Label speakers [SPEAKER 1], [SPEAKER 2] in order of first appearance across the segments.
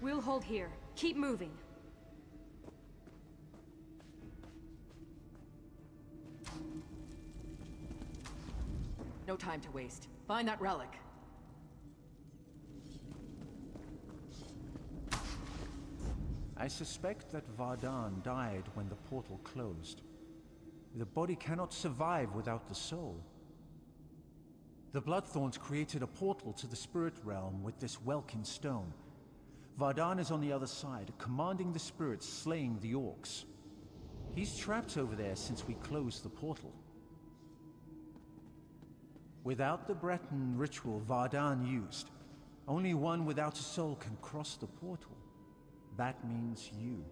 [SPEAKER 1] We'll hold here. Keep moving.
[SPEAKER 2] No time to waste. Find that relic.
[SPEAKER 3] I suspect that Vardan died when the portal closed. The body cannot survive without the soul. The Bloodthorns created a portal to the spirit realm with this Welkin stone. Vardan is on the other side, commanding the spirits slaying the orcs. He's trapped over there since we closed the portal. Without the Breton ritual Vardan used, only one without a soul can cross the portal. That means you.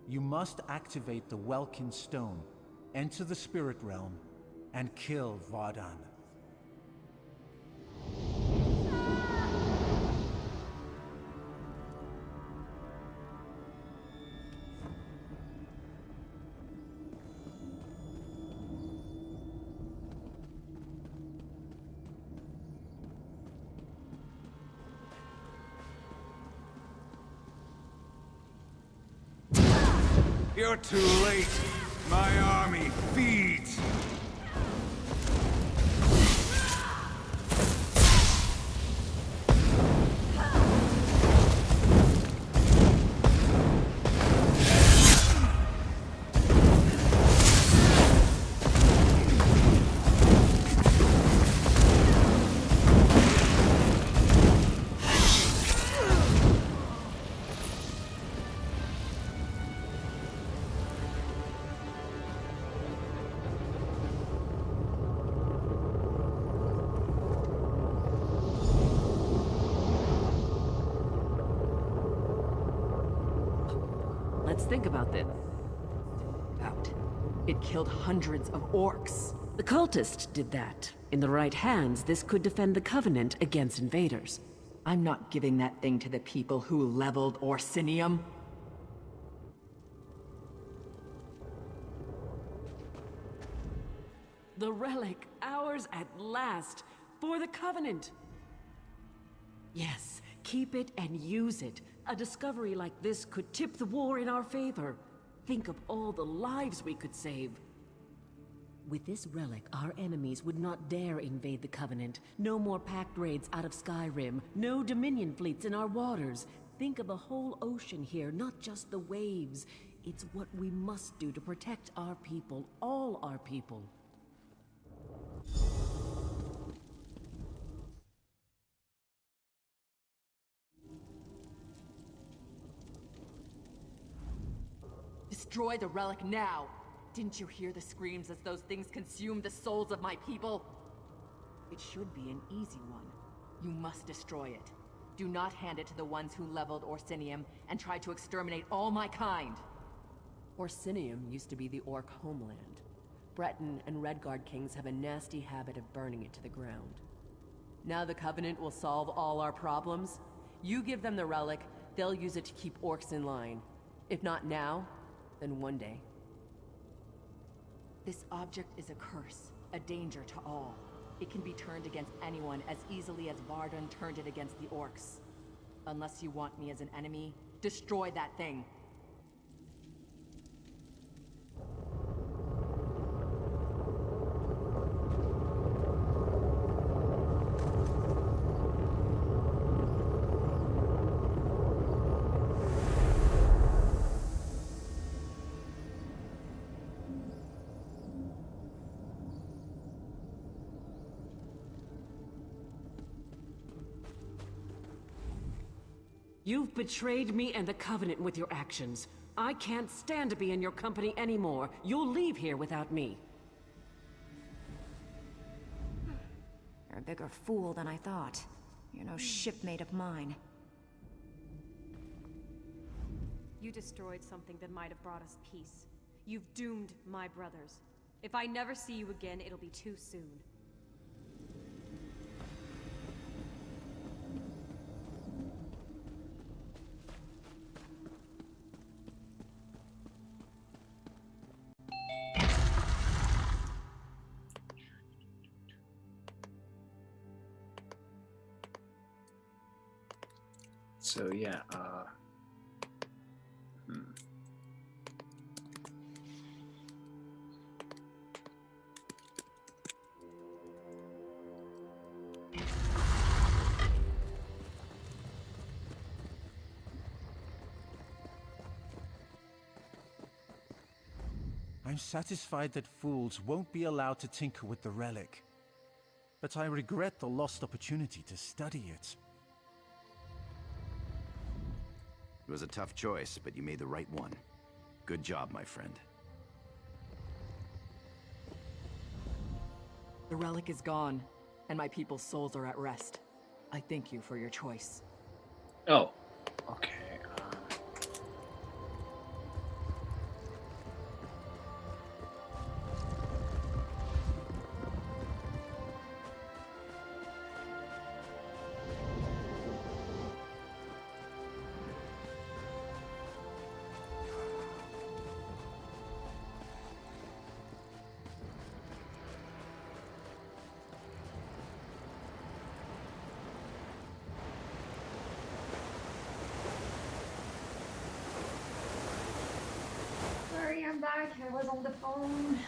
[SPEAKER 3] You must activate the Welkin stone, enter the spirit realm, and kill Vardan.
[SPEAKER 4] You're too late. My army feeds.
[SPEAKER 2] Let's think about this. It killed hundreds of orcs.
[SPEAKER 5] The cultist did that. In the right hands, this could defend the Covenant against invaders.
[SPEAKER 2] I'm not giving that thing to the people who leveled Orsinium.
[SPEAKER 5] The relic, ours at last, for the Covenant. Yes, keep it and use it. A discovery like this could tip the war in our favor. Think of all the lives we could save. With this relic, our enemies would not dare invade the Covenant. No more pact raids out of Skyrim. No Dominion fleets in our waters. Think of the whole ocean here, not just the waves. It's what we must do to protect our people, all our people.
[SPEAKER 2] Destroy the relic now! Didn't you hear the screams as those things consumed the souls of my people? It should be an easy one. You must destroy it. Do not hand it to the ones who leveled Orsinium and tried to exterminate all my kind.
[SPEAKER 6] Orsinium used to be the orc homeland. Breton and Redguard kings have a nasty habit of burning it to the ground. Now the Covenant will solve all our problems. You give them the relic, they'll use it to keep orcs in line. If not now, then one day.
[SPEAKER 2] This object is a curse, a danger to all. It can be turned against anyone as easily as Vardan turned it against the orcs. Unless you want me as an enemy, destroy that thing.
[SPEAKER 5] You've betrayed me and the Covenant with your actions. I can't stand to be in your company anymore. You'll leave here without me.
[SPEAKER 7] You're a bigger fool than I thought. You're no shipmate of mine.
[SPEAKER 1] You destroyed something that might have brought us peace. You've doomed my brothers. If I never see you again, it'll be too soon.
[SPEAKER 8] So yeah,
[SPEAKER 3] I'm satisfied that fools won't be allowed to tinker with the relic. But I regret the lost opportunity to study it.
[SPEAKER 8] It was a tough choice, but you made the right one. Good job, my friend.
[SPEAKER 6] The relic is gone, and my people's souls are at rest. I thank you for your choice.
[SPEAKER 9] Oh, okay.
[SPEAKER 10] Sorry, I'm back. I was on the phone.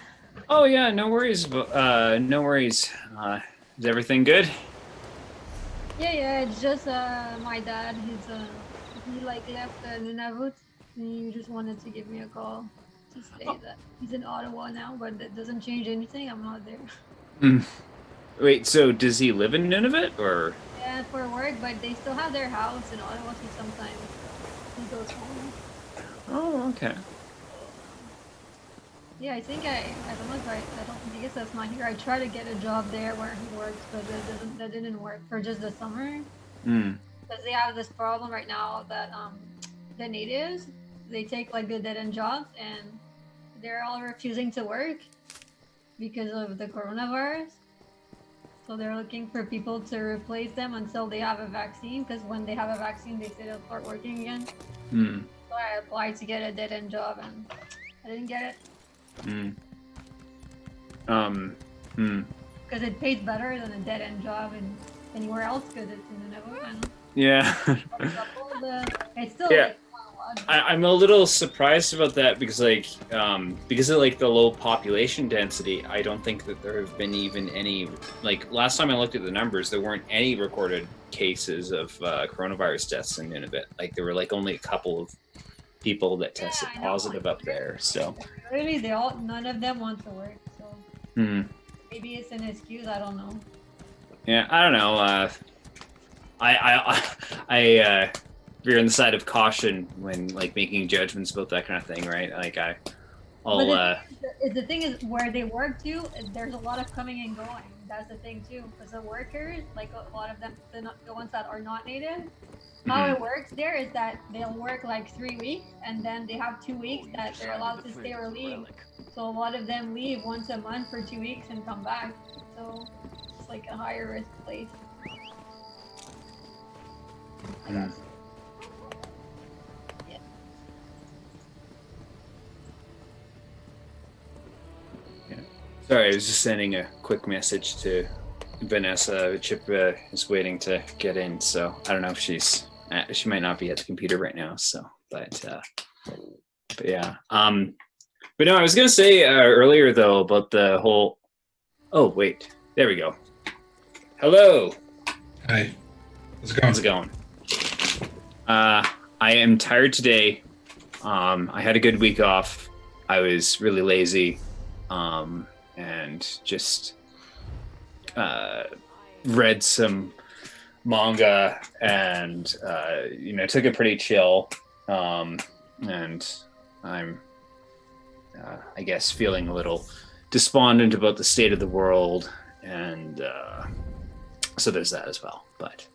[SPEAKER 9] Oh yeah, no worries. No worries. Is everything good?
[SPEAKER 10] Yeah, it's just my dad. He like left Nunavut, and he just wanted to give me a call to say that he's in Ottawa now, but that doesn't change anything. I'm not there.
[SPEAKER 9] Wait, so does he live in Nunavut or?
[SPEAKER 10] Yeah, for work, but they still have their house in Ottawa, so sometimes he goes home.
[SPEAKER 9] Oh, okay.
[SPEAKER 10] Yeah, I think I don't know if I don't think I guess that's not here. I tried to get a job there where he works, but that didn't work for just the summer. Because they have this problem right now that the natives, they take like the dead end jobs and they're all refusing to work because of the coronavirus. So they're looking for people to replace them until they have a vaccine, because when they have a vaccine they say they'll start working again. So I applied to get a dead end job and I didn't get it. Because it pays better than a dead end job in anywhere else, because it's in Nunavut.
[SPEAKER 9] Yeah.
[SPEAKER 10] It's still
[SPEAKER 9] Yeah.
[SPEAKER 10] like,
[SPEAKER 9] I'm a little surprised about that because because of like the low population density, I don't think that there have been even any, like last time I looked at the numbers, there weren't any recorded cases of coronavirus deaths in Nunavut. Like there were like only a couple of people that tested positive up there. So
[SPEAKER 10] really, none of them want to work. So maybe it's an excuse. I don't know.
[SPEAKER 9] yeah, I don't know. I veer on the side of caution when like making judgments about that kind of thing, right? Like
[SPEAKER 10] The thing is, where they work too, there's a lot of coming and going. That's the thing too, because the workers, like a lot of them, the ones that are not native, how it works there is that they'll work like 3 weeks, and then they have 2 weeks that they're allowed to stay or leave. So a lot of them leave once a month for 2 weeks and come back. So it's like a higher risk place. Yeah.
[SPEAKER 9] Sorry, I was just sending a quick message to Vanessa. Chip is waiting to get in, so I don't know if she might not be at the computer right now. So, but yeah. But no, I was gonna say earlier though about the whole. Oh wait, there we go. Hello.
[SPEAKER 11] Hi. How's it going?
[SPEAKER 9] I am tired today. I had a good week off. I was really lazy. And just read some manga and took it pretty chill, and I'm I guess feeling a little despondent about the state of the world, and so there's that as well. But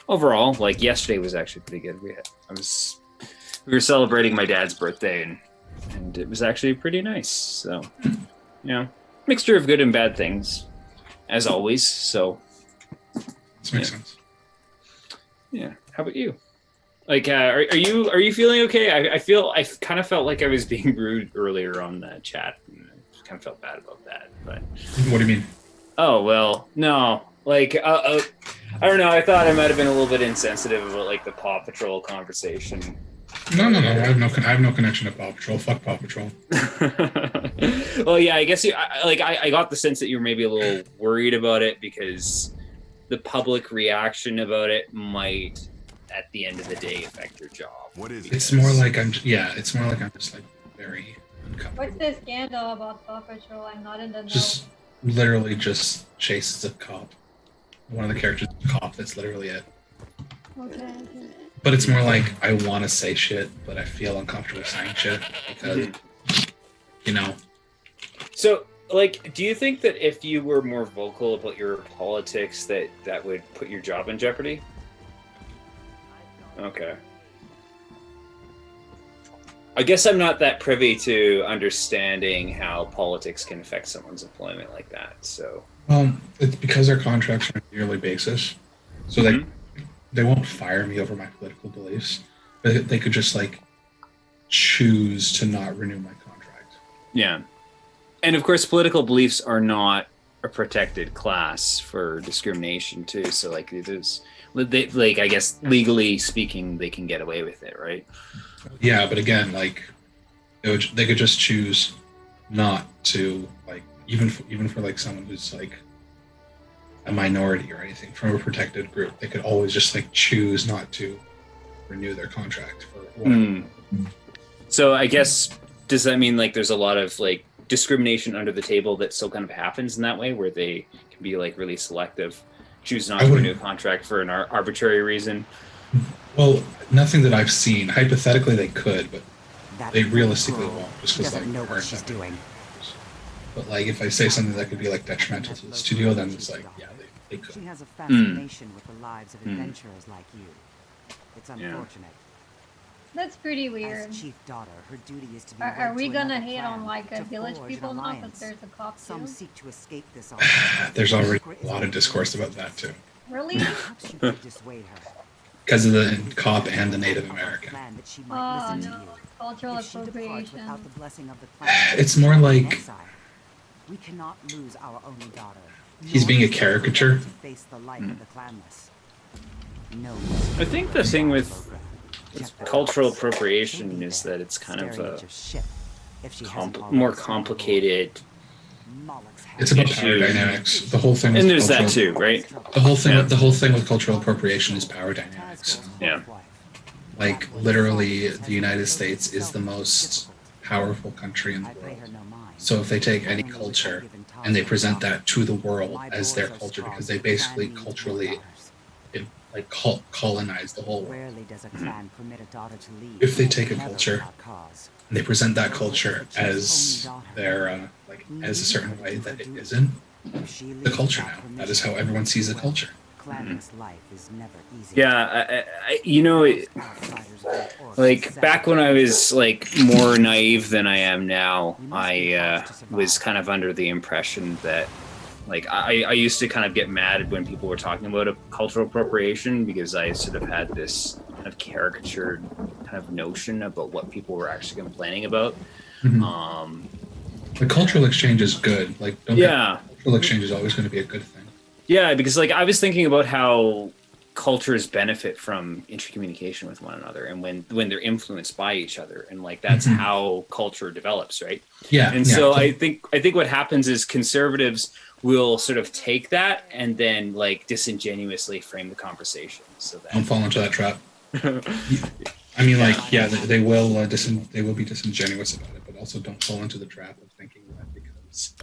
[SPEAKER 9] overall, like yesterday was actually pretty good. We were celebrating my dad's birthday, and it was actually pretty nice. So mixture of good and bad things, as always. So
[SPEAKER 11] this makes sense.
[SPEAKER 9] Yeah. How about you? Like, are you feeling okay? I kind of felt like I was being rude earlier on the chat. And I kind of felt bad about that. But
[SPEAKER 11] what do you mean?
[SPEAKER 9] Oh well, no. Like, I don't know. I thought I might have been a little bit insensitive about like the Paw Patrol conversation.
[SPEAKER 11] No. I have no connection to Paw Patrol. Fuck Paw Patrol.
[SPEAKER 9] Well, yeah. I guess I got the sense that you were maybe a little worried about it because the public reaction about it might, at the end of the day, affect your job.
[SPEAKER 8] What is
[SPEAKER 11] It's more like I'm just like very
[SPEAKER 10] What's this scandal about Paw Patrol? I'm not in the know.
[SPEAKER 11] Just literally just chases a cop. One of the characters is a cop. That's literally it.
[SPEAKER 10] Okay.
[SPEAKER 11] But it's more like I want to say shit, but I feel uncomfortable saying shit because, you know.
[SPEAKER 9] So, like, do you think that if you were more vocal about your politics, that would put your job in jeopardy? Okay. I guess I'm not that privy to understanding how politics can affect someone's employment like that. So.
[SPEAKER 11] It's because our contracts are on a yearly basis, so they won't fire me over my political beliefs, but they could just like choose to not renew my contract.
[SPEAKER 9] Yeah, and of course, political beliefs are not a protected class for discrimination too. So like it is, like I guess legally speaking, they can get away with it, right?
[SPEAKER 11] Yeah, but again, like they could just choose not to, like, even for like someone who's like a minority or anything from a protected group, they could always just like choose not to renew their contract for whatever.
[SPEAKER 9] So I guess, does that mean like there's a lot of like discrimination under the table that still kind of happens in that way, where they can be like really selective, choose not to renew a contract for an arbitrary reason?
[SPEAKER 11] Well, nothing that I've seen. Hypothetically, they could, but they realistically won't, just because like
[SPEAKER 12] know what she's doing.
[SPEAKER 11] But like, if I say something that could be like detrimental to the studio, then it's like, yeah, they could.
[SPEAKER 12] She has a fascination with the lives of adventurers like you. It's unfortunate.
[SPEAKER 10] That's pretty weird.
[SPEAKER 12] As chief daughter, her duty is to be
[SPEAKER 10] Are we gonna hate on like village people now because there's a cop too?
[SPEAKER 12] Some seek to escape this.
[SPEAKER 11] There's already a lot of discourse about that too.
[SPEAKER 10] Really?
[SPEAKER 11] Because of the cop and the Native American.
[SPEAKER 10] Oh no, cultural appropriation.
[SPEAKER 11] It's more like
[SPEAKER 12] we cannot lose our only daughter.
[SPEAKER 11] He's being a caricature.
[SPEAKER 9] I think the thing with cultural appropriation is that it's kind of a more complicated.
[SPEAKER 11] It's about power dynamics. The whole thing.
[SPEAKER 9] And there's that too, right?
[SPEAKER 11] The whole thing. The whole thing with cultural appropriation is power dynamics.
[SPEAKER 9] Yeah.
[SPEAKER 11] Like literally, the United States is the most powerful country in the world. So if they take any culture and they present that to the world as their culture, because they basically culturally like colonize the whole world. If they take a culture and they present that culture as their like as a certain way that it isn't the culture now. That is how everyone sees the culture.
[SPEAKER 9] Yeah, you know, like back when I was like more naive than I am now, I was kind of under the impression that like I used to kind of get mad when people were talking about a cultural appropriation, because I sort of had this kind of caricatured kind of notion about what people were actually complaining about.
[SPEAKER 11] The cultural exchange is good. Like, cultural exchange is always going to be a good thing.
[SPEAKER 9] Yeah, because like I was thinking about how cultures benefit from intercommunication with one another, and when they're influenced by each other, and like that's how culture develops, right?
[SPEAKER 11] Yeah.
[SPEAKER 9] And so I think what happens is conservatives will sort of take that and then like disingenuously frame the conversation so that
[SPEAKER 11] don't fall into that trap. I mean, like, yeah, they will be disingenuous about it, but also don't fall into the trap of thinking that because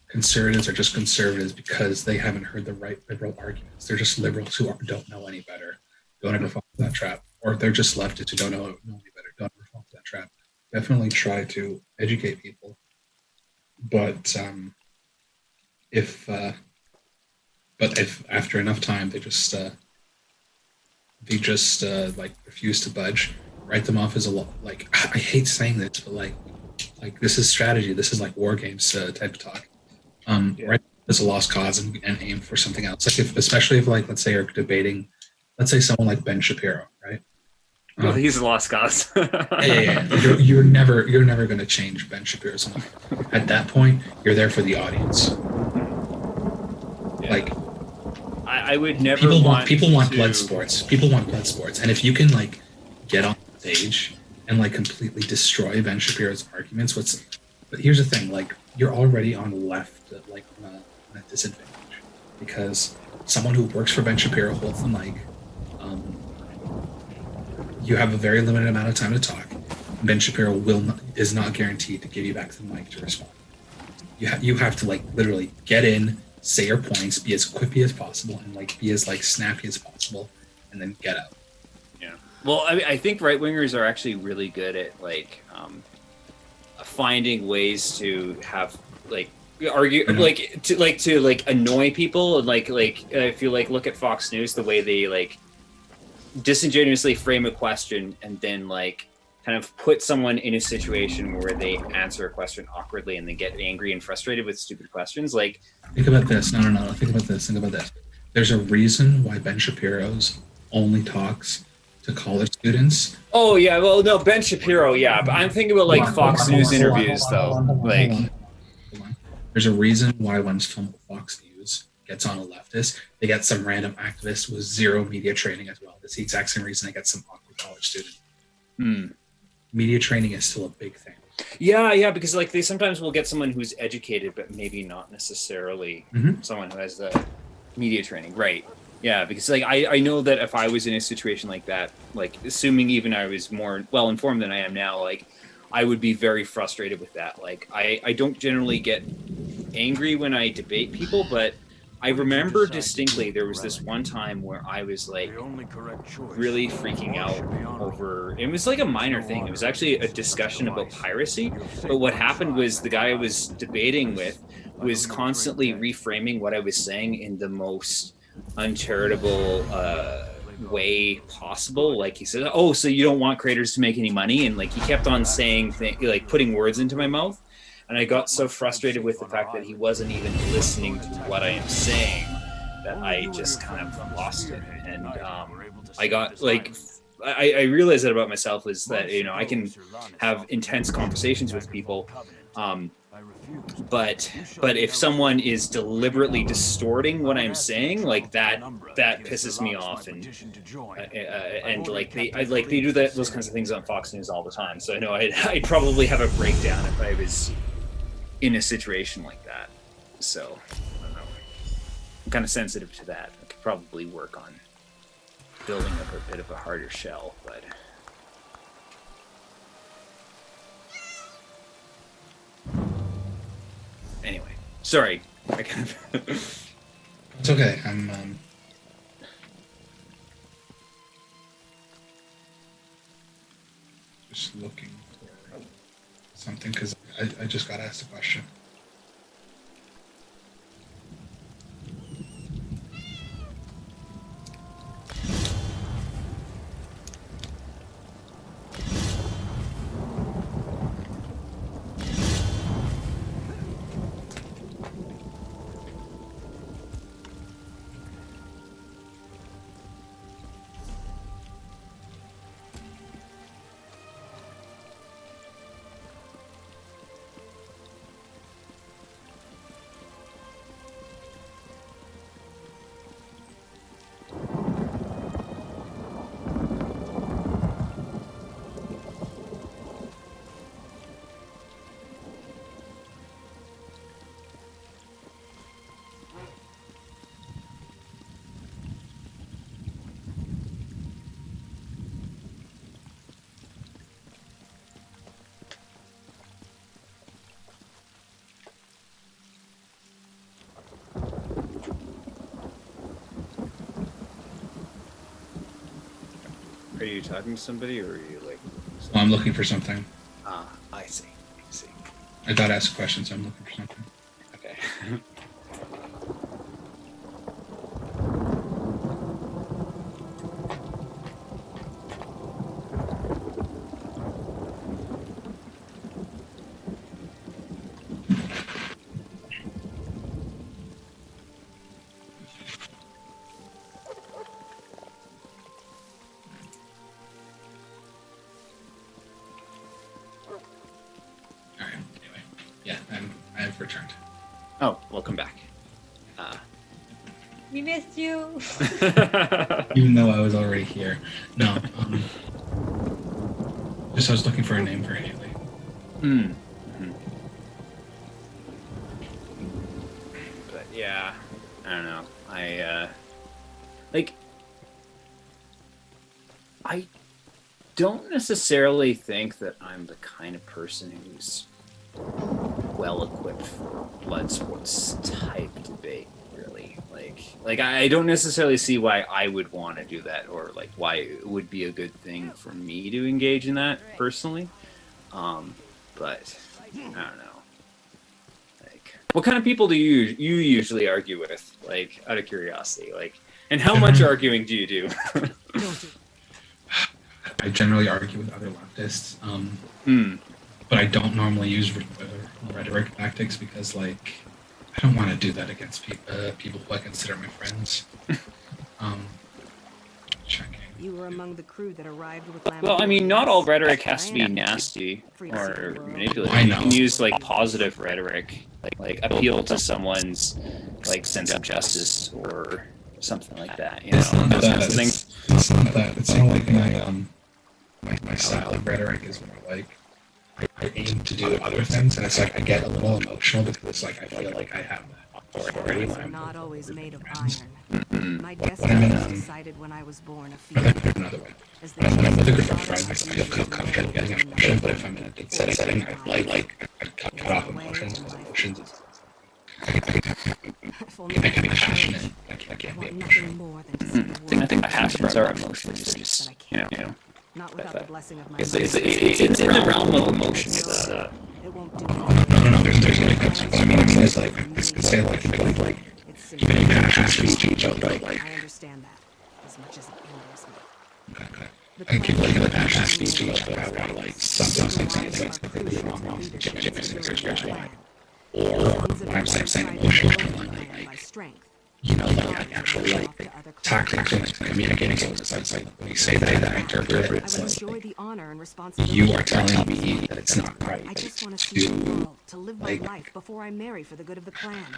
[SPEAKER 11] conservatives are just conservatives because they haven't heard the right liberal arguments. They're just liberals who don't know any better. Don't ever fall into that trap. Or they're just leftists who don't know any better. Don't ever fall into that trap. Definitely try to educate people. But if after enough time they just like refuse to budge, write them off as a like, I hate saying this, but like this is strategy. This is like war games type of talk. Right, as a lost cause and aim for something else. Like especially if like, let's say you're debating, let's say someone like Ben Shapiro, right?
[SPEAKER 9] Well, he's a lost cause.
[SPEAKER 11] Yeah. You're never going to change Ben Shapiro's mind. At that point, you're there for the audience. Yeah. Like,
[SPEAKER 9] I would never.
[SPEAKER 11] People want blood sports. People want blood sports, and if you can like get on stage and like completely destroy Ben Shapiro's arguments, but here's the thing, like, you're already on the left, like on a disadvantage, because someone who works for Ben Shapiro holds the mic. You have a very limited amount of time to talk. Ben Shapiro is not guaranteed to give you back the mic to respond. You have to like literally get in, say your points, be as quippy as possible, and like be as like snappy as possible, and then get out.
[SPEAKER 9] Yeah. Well, I think right wingers are actually really good at like finding ways to have like argue to annoy people, and like if you like look at Fox News, the way they like disingenuously frame a question and then like kind of put someone in a situation where they answer a question awkwardly and they get angry and frustrated with stupid questions. Like,
[SPEAKER 11] think about this. No. Think about this. There's a reason why Ben Shapiro's only talks to college students.
[SPEAKER 9] Oh yeah, well no, Ben Shapiro, yeah, but I'm thinking about like Fox News interviews though. Like,
[SPEAKER 11] hold on. There's a reason why when Fox News gets on a leftist, they get some random activist with zero media training as well. That's the exact same reason they get some awkward college student. Media training is still a big thing.
[SPEAKER 9] Yeah, because like they sometimes will get someone who's educated, but maybe not necessarily someone who has the media training, right? Yeah, because like I know that if I was in a situation like that, like assuming even I was more well informed than I am now, like I would be very frustrated with that. Like I don't generally get angry when I debate people, but I remember distinctly there was this one time where I was like really freaking out over, it was like a minor thing. It was actually a discussion about piracy, but what happened was the guy I was debating with was constantly reframing what I was saying in the most uncharitable way possible. Like he said, oh, so you don't want creators to make any money? And like he kept on saying like putting words into my mouth. And I got so frustrated with the fact that he wasn't even listening to what I am saying that I just kind of lost it. And I got like, I realized that about myself, is that, you know, I can have intense conversations with people, but if someone is deliberately distorting what I'm saying, like that pisses me off. And like they do those kinds of things on Fox News all the time. So I know I'd probably have a breakdown if I was in a situation like that. So I don't know. I'm kind of sensitive to that. I could probably work on building up a bit of a harder shell, but anyway, sorry. I kind of
[SPEAKER 11] It's okay. I'm just looking for something because I just got asked a question.
[SPEAKER 9] Are you talking to somebody, or are you like?
[SPEAKER 11] Well, I'm looking for something.
[SPEAKER 9] Ah, I see.
[SPEAKER 11] I got asked a question, so I'm looking for something.
[SPEAKER 9] Okay.
[SPEAKER 11] All right. Anyway, yeah, I've returned.
[SPEAKER 9] Oh, welcome back.
[SPEAKER 10] We missed you.
[SPEAKER 11] Even though I was already here. No. Just I was looking for a name for Haley.
[SPEAKER 9] But yeah, I don't know. don't necessarily think that I'm the kind of person who's well equipped for blood sports type debate. Really, like I don't necessarily see why I would want to do that, or like why it would be a good thing for me to engage in that personally. But I don't know. Like, what kind of people do you usually argue with? Like, out of curiosity, like, and how much arguing do you do?
[SPEAKER 11] I generally argue with other leftists, but I don't normally use rhetoric tactics because, like, I don't want to do that against people who I consider my friends. Checking.
[SPEAKER 5] You were among the crew that arrived with
[SPEAKER 9] Well, I mean, not all rhetoric has to be nasty or manipulative. You can use like positive rhetoric, like appeal to someone's like sense of justice or something like that. You know,
[SPEAKER 11] It's not that. It's not like my style of rhetoric is more like I aim to do other things, and it's like I get a little emotional because it's like I feel like I have that authority when I'm
[SPEAKER 5] not always
[SPEAKER 11] with
[SPEAKER 5] made of
[SPEAKER 11] my friends.
[SPEAKER 5] iron. My
[SPEAKER 11] When I'm
[SPEAKER 5] destiny was decided when I was born a
[SPEAKER 11] there's
[SPEAKER 5] female.
[SPEAKER 11] another way. When I'm with a group of friends, I feel comfortable getting emotional, but if I'm in a deep setting, I cut off emotions because emotions is I can be passionate. I can't be emotional.
[SPEAKER 9] I think passions are emotions. Just you know.
[SPEAKER 5] Not without the blessing of my
[SPEAKER 9] It's in the realm of emotion. It's
[SPEAKER 5] it won't do
[SPEAKER 11] No. There's a big difference. I mean, it's like this could say like even passions to each other. Like
[SPEAKER 5] I understand that as much as it angers me.
[SPEAKER 11] I keep looking at passions to each other about like something is like completely wrong. Or when I'm saying emotional, like you know, like actually like tactics and communicating. So it's like when you say that, I interpret it. It's like you are telling me that it's not right
[SPEAKER 5] to live my life before I marry for the good of the clan.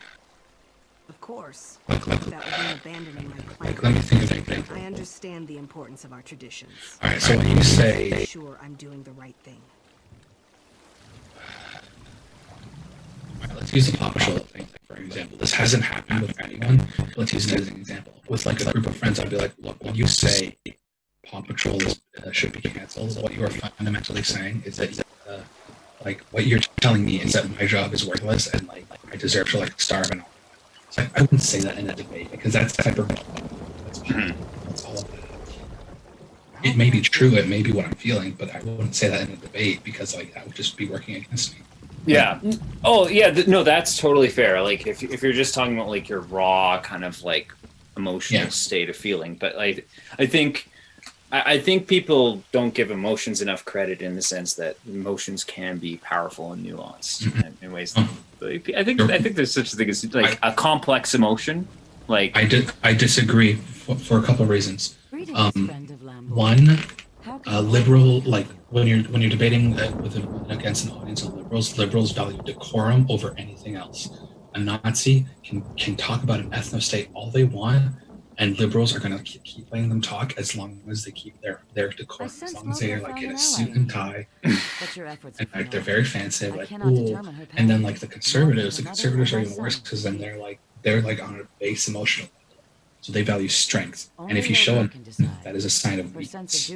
[SPEAKER 5] Of course, that would mean abandoning my clan.
[SPEAKER 11] Let me think of an example.
[SPEAKER 5] I understand the importance of our traditions.
[SPEAKER 11] All right, so when you say,
[SPEAKER 5] sure, I'm doing the right thing.
[SPEAKER 11] Let's use the Paw Patrol thing for example. This hasn't happened with anyone. Let's use it as an example. With like a group of friends, I'd be like, look, when you say Paw Patrol should be canceled, what you are fundamentally saying is that like what you're telling me is that my job is worthless and like I deserve to like starve and all. So I wouldn't say that in a debate because that's hyperbole. That's all of that. It may be true, it may be what I'm feeling, but I wouldn't say that in a debate because like that would just be working against me.
[SPEAKER 9] Yeah. Oh, yeah. No, that's totally fair. Like, if you're just talking about like your raw kind of like emotional state of feeling, but like, I think people don't give emotions enough credit in the sense that emotions can be powerful and nuanced in ways. Like, I think there's such a thing as like a complex emotion. Like,
[SPEAKER 11] I disagree for a couple of reasons. One. Liberal, like when you're debating against an audience of liberals value decorum over anything else. A Nazi can talk about an ethno-state all they want, and liberals are going to keep letting them talk as long as they keep their decorum, as long as they are like in a suit and tie, and like they're very fancy, like cool. And then like the conservatives are even worse because then they're like on a base emotional. So they value strength, and if you show them that is a sign of weakness.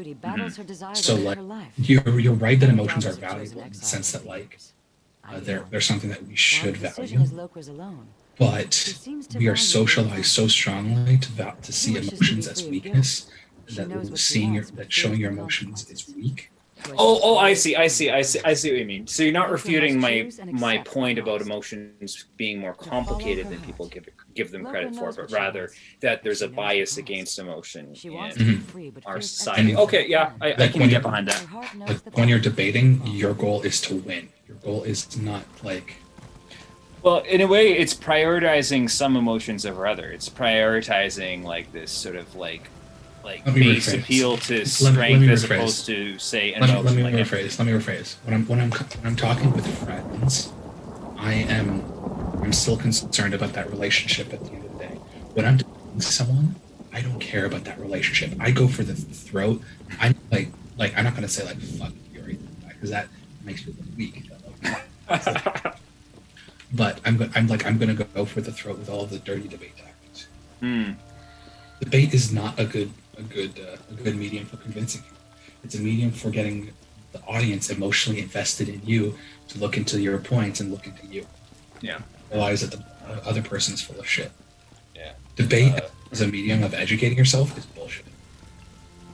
[SPEAKER 11] So like you're right that emotions are valuable in the sense that like they're something that we should value, but we are socialized so strongly to see emotions as weakness that showing your emotions is weak.
[SPEAKER 9] Oh, I see what you mean. So you're not refuting my point about emotions being more complicated than people give them credit for, but rather that there's a bias against emotion in our society. Okay, yeah, I can get behind that.
[SPEAKER 11] Like when you're debating, your goal is to win. Your goal is not like.
[SPEAKER 9] Well, in a way, it's prioritizing some emotions over other. It's prioritizing like this sort of like base appeal to strength as opposed to say an emotion.
[SPEAKER 11] Let me rephrase. When I'm talking with friends, I'm still concerned about that relationship at the end of the day. When I'm dating someone, I don't care about that relationship. I go for the throat. I'm like I'm not gonna say like fuck you or anything like that because that makes me look weak. But I'm gonna go for the throat with all of the dirty debate tactics. Debate is not a good medium for convincing you. It's a medium for getting the audience emotionally invested in you, to look into your points and look into you.
[SPEAKER 9] Yeah.
[SPEAKER 11] Realize that the other person's full of shit.
[SPEAKER 9] Yeah.
[SPEAKER 11] Debate as a medium of educating yourself is bullshit.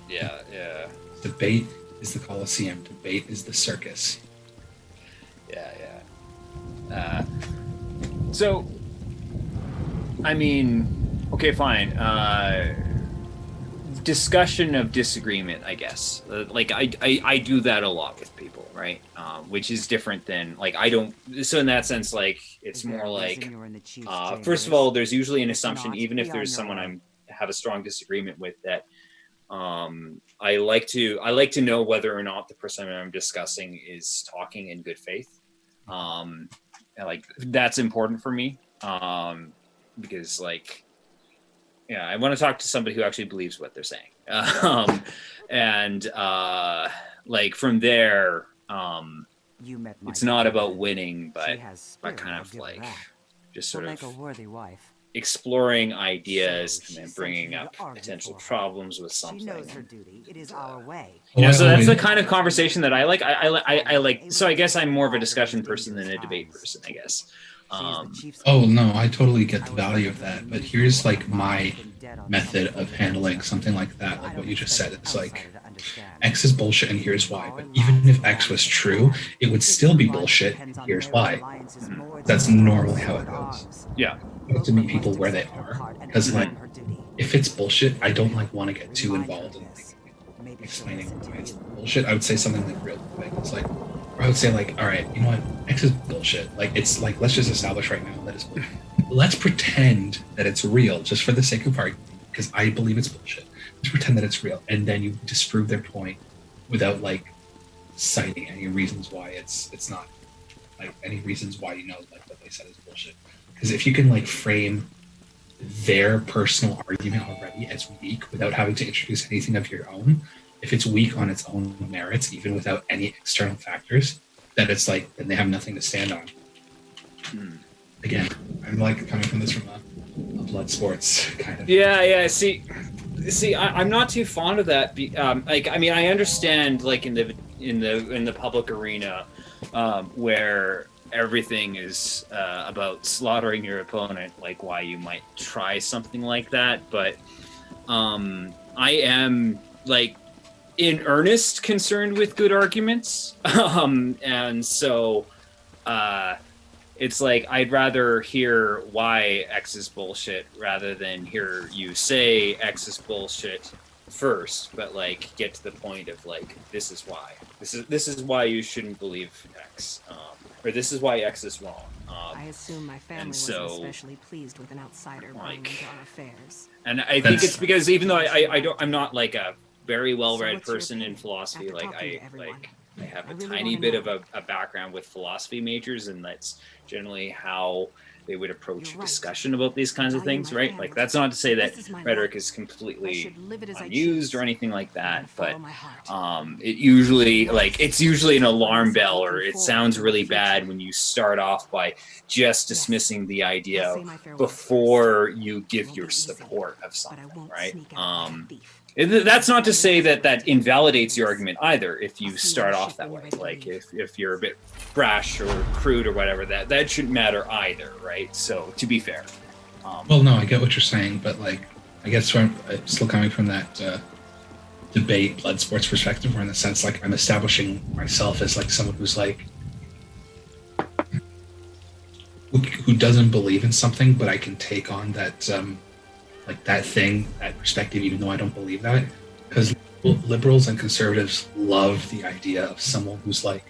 [SPEAKER 9] Yeah.
[SPEAKER 11] Debate is the Colosseum. Debate is the circus.
[SPEAKER 9] So, I mean, okay, fine. Discussion of disagreement, I guess. Like, I do that a lot with people, right? Which is different than, like, I don't... So in that sense, like, it's more like... first of all, there's usually an assumption, even if there's someone I have a strong disagreement with, that I like to know whether or not the person I'm discussing is talking in good faith. And, like, that's important for me, because, like, yeah, I want to talk to somebody who actually believes what they're saying. Like, from there, it's not about winning, but kind of like just sort of
[SPEAKER 12] a worthy wife.
[SPEAKER 9] exploring ideas and then bringing up potential problems with something.
[SPEAKER 12] She knows her duty. It is our way.
[SPEAKER 9] You know, so that's the kind of conversation that I like. I like. So I guess I'm more of a discussion person than a debate person, I guess.
[SPEAKER 11] Oh no, I totally get the value of that. But here's like my method of handling something like that, like what you just said. It's like, X is bullshit and here's why. But even if X was true, it would still be bullshit and here's why. That's normally how it goes.
[SPEAKER 9] Yeah.
[SPEAKER 11] You have to meet people where they are. Because like, if it's bullshit, I don't like want to get too involved in like explaining why it's bullshit. I would say something like real quick. It's like, or I would say like, all right, you know what, X is bullshit. Like, it's like, let's just establish right now that it's bullshit. Let's pretend that it's real, just for the sake of argument, because I believe it's bullshit. Let's pretend that it's real, and then you disprove their point without like citing any reasons why it's not, like any reasons why you know like what they said is bullshit. Because if you can like frame their personal argument already as weak without having to introduce anything of your own, if it's weak on its own merits, even without any external factors, then it's like, then they have nothing to stand on. Again, I'm like coming from this from a blood sports kind of.
[SPEAKER 9] Yeah. See, I'm not too fond of that. Like, I mean, I understand like in the public arena, where everything is about slaughtering your opponent, like why you might try something like that. But I am like in earnest concerned with good arguments, and so it's like I'd rather hear why X is bullshit rather than hear you say X is bullshit first, but like get to the point of like, this is why. This is why you shouldn't believe X, or this is why X is wrong.
[SPEAKER 1] I assume my family wasn't especially pleased with an outsider running on affairs.
[SPEAKER 9] And I think it's because even though I'm not like a very well-read person in philosophy, like I have a tiny bit of a background with philosophy majors, and that's generally how they would approach discussion about these kinds of things, right? Like, that's not to say that rhetoric is completely unused or anything like that, but it usually, like, it's usually an alarm bell, or it sounds really bad when you start off by just dismissing the idea before you give your support of something, right? That's not to say that that invalidates your argument either if you start off that way. Like, if you're a bit brash or crude or whatever, that shouldn't matter either, right? So, to be fair.
[SPEAKER 11] Well, no, I get what you're saying, but like, I guess I'm still coming from that debate blood sports perspective, where in the sense like I'm establishing myself as like someone who's like, who doesn't believe in something, but I can take on that like that thing, that perspective, even though I don't believe that. Because liberals and conservatives love the idea of someone who's like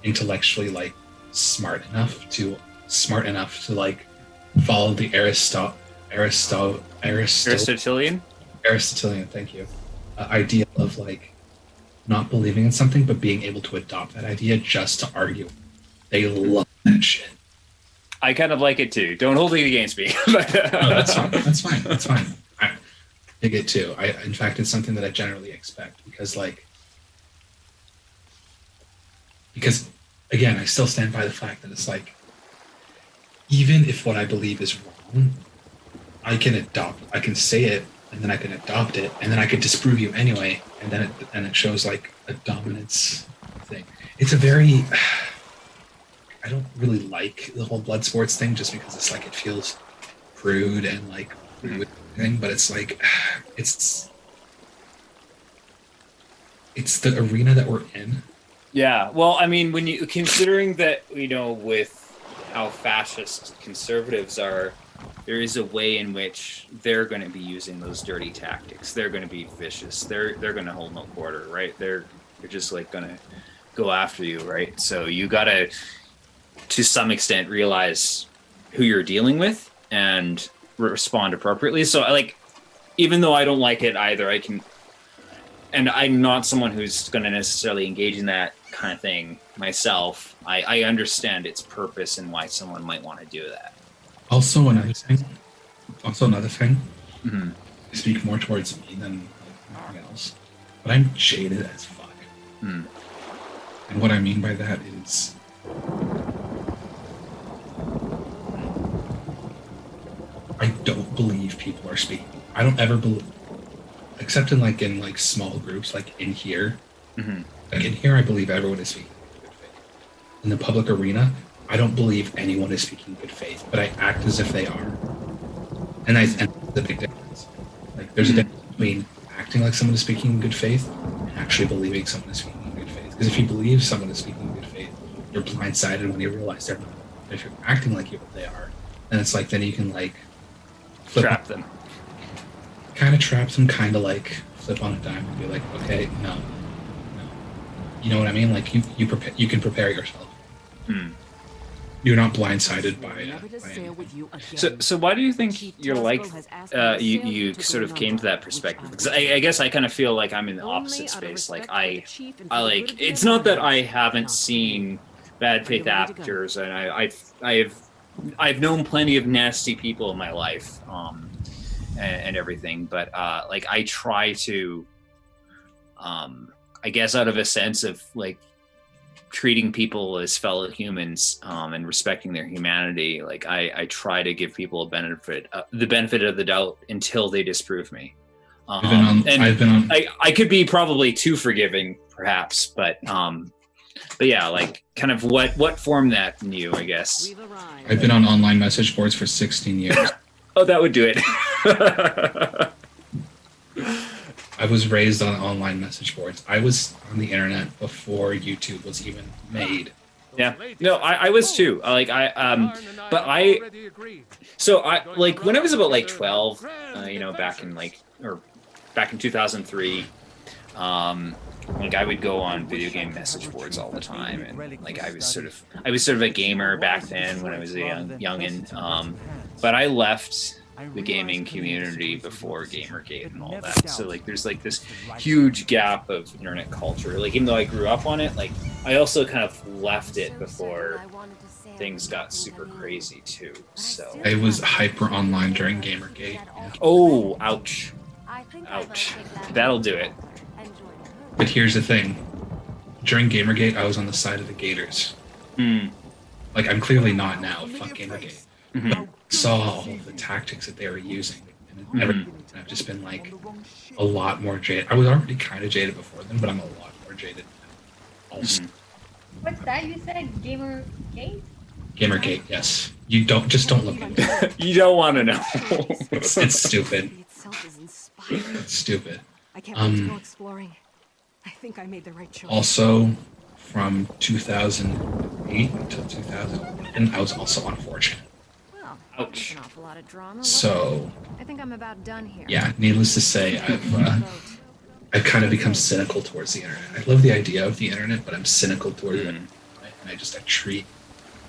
[SPEAKER 11] intellectually like smart enough to like follow the
[SPEAKER 9] Aristotelian,
[SPEAKER 11] thank you, idea of like not believing in something but being able to adopt that idea just to argue. They love that shit.
[SPEAKER 9] I kind of like it too. Don't hold it against me.
[SPEAKER 11] No, that's fine. That's fine. I dig it too. In fact, it's something that I generally expect because again, I still stand by the fact that it's like, even if what I believe is wrong, I can say it and then I could adopt it, and then I could disprove you anyway, and then it shows like a dominance thing. It's a very I don't really like the whole blood sports thing just because it's like it feels crude and like crude thing, but it's like it's the arena that we're in.
[SPEAKER 9] Yeah, well, I mean, when you considering that, with how fascist conservatives are, there is a way in which they're going to be using those dirty tactics. They're going to be vicious. They're going to hold no quarter, right? They're just like going to go after you, right? So you got to some extent, realize who you're dealing with and respond appropriately. So, like, even though I don't like it either, and I'm not someone who's going to necessarily engage in that kind of thing myself. I understand its purpose and why someone might want to do that.
[SPEAKER 11] Also another thing.
[SPEAKER 9] Mm-hmm.
[SPEAKER 11] I speak more towards me than anything else, but I'm jaded as fuck.
[SPEAKER 9] Mm.
[SPEAKER 11] And what I mean by that is, I don't believe people are speaking. I don't ever believe, except in small groups, like in here.
[SPEAKER 9] Mm-hmm.
[SPEAKER 11] Like in here, I believe everyone is speaking in good faith. In the public arena, I don't believe anyone is speaking good faith, but I act as if they are. And the big difference. Like there's a difference between acting like someone is speaking in good faith and actually believing someone is speaking in good faith. Because if you believe someone is speaking in good faith, you're blindsided when you realize they're not. But if you're acting like they are, then it's like then you can like
[SPEAKER 9] trap them.
[SPEAKER 11] Kind of trap them, kind of like flip on a dime and be like, okay, no. You know what I mean? Like you can prepare yourself.
[SPEAKER 9] Hmm.
[SPEAKER 11] You're not blindsided by
[SPEAKER 9] So why do you think you're like you sort of came to that perspective? Because I guess I kind of feel like I'm in the opposite space. Like I like it's not that I haven't seen bad faith actors, and I've known plenty of nasty people in my life, and everything. But like I try to, I guess out of a sense of like treating people as fellow humans, and respecting their humanity, like I try to give people the benefit of the doubt until they disprove me. I could be probably too forgiving, perhaps, but yeah, like kind of what formed that in you, I guess.
[SPEAKER 11] I've been on online message boards for 16 years.
[SPEAKER 9] Oh, that would do it.
[SPEAKER 11] I was raised on online message boards. I was on the internet before YouTube was even made.
[SPEAKER 9] Yeah, no, I was too. Like but so like when I was about like 12, back in 2003, like I would go on video game message boards all the time, and like I was sort of a gamer back then when I was a youngin. But I left the gaming community before Gamergate and all that. So like there's like this huge gap of internet culture. Like even though I grew up on it, like I also kind of left it before things got super crazy too. So
[SPEAKER 11] I was hyper online during Gamergate.
[SPEAKER 9] Oh, ouch. Ouch. That'll do it.
[SPEAKER 11] But here's the thing. During Gamergate, I was on the side of the Gators. Like I'm clearly not now. Fuck Gamergate.
[SPEAKER 9] Mm-hmm.
[SPEAKER 11] Saw all of the tactics that they were using, and I've just been like a lot more jaded. I was already kind of jaded before then, but I'm a lot more jaded now. Also.
[SPEAKER 10] What's that you said? Gamergate?
[SPEAKER 11] Gamergate, yes. You don't look into it.
[SPEAKER 9] You don't want to know.
[SPEAKER 11] It's stupid. It's stupid.
[SPEAKER 1] I can't wait to go exploring. I think I made the right choice.
[SPEAKER 11] Also, from 2008 until 2011, I was also on 4chan.
[SPEAKER 9] Ouch.
[SPEAKER 11] So,
[SPEAKER 7] I think I'm about done here.
[SPEAKER 11] Yeah, needless to say, I've kind of become cynical towards the internet. I love the idea of the internet, but I'm cynical towards it. And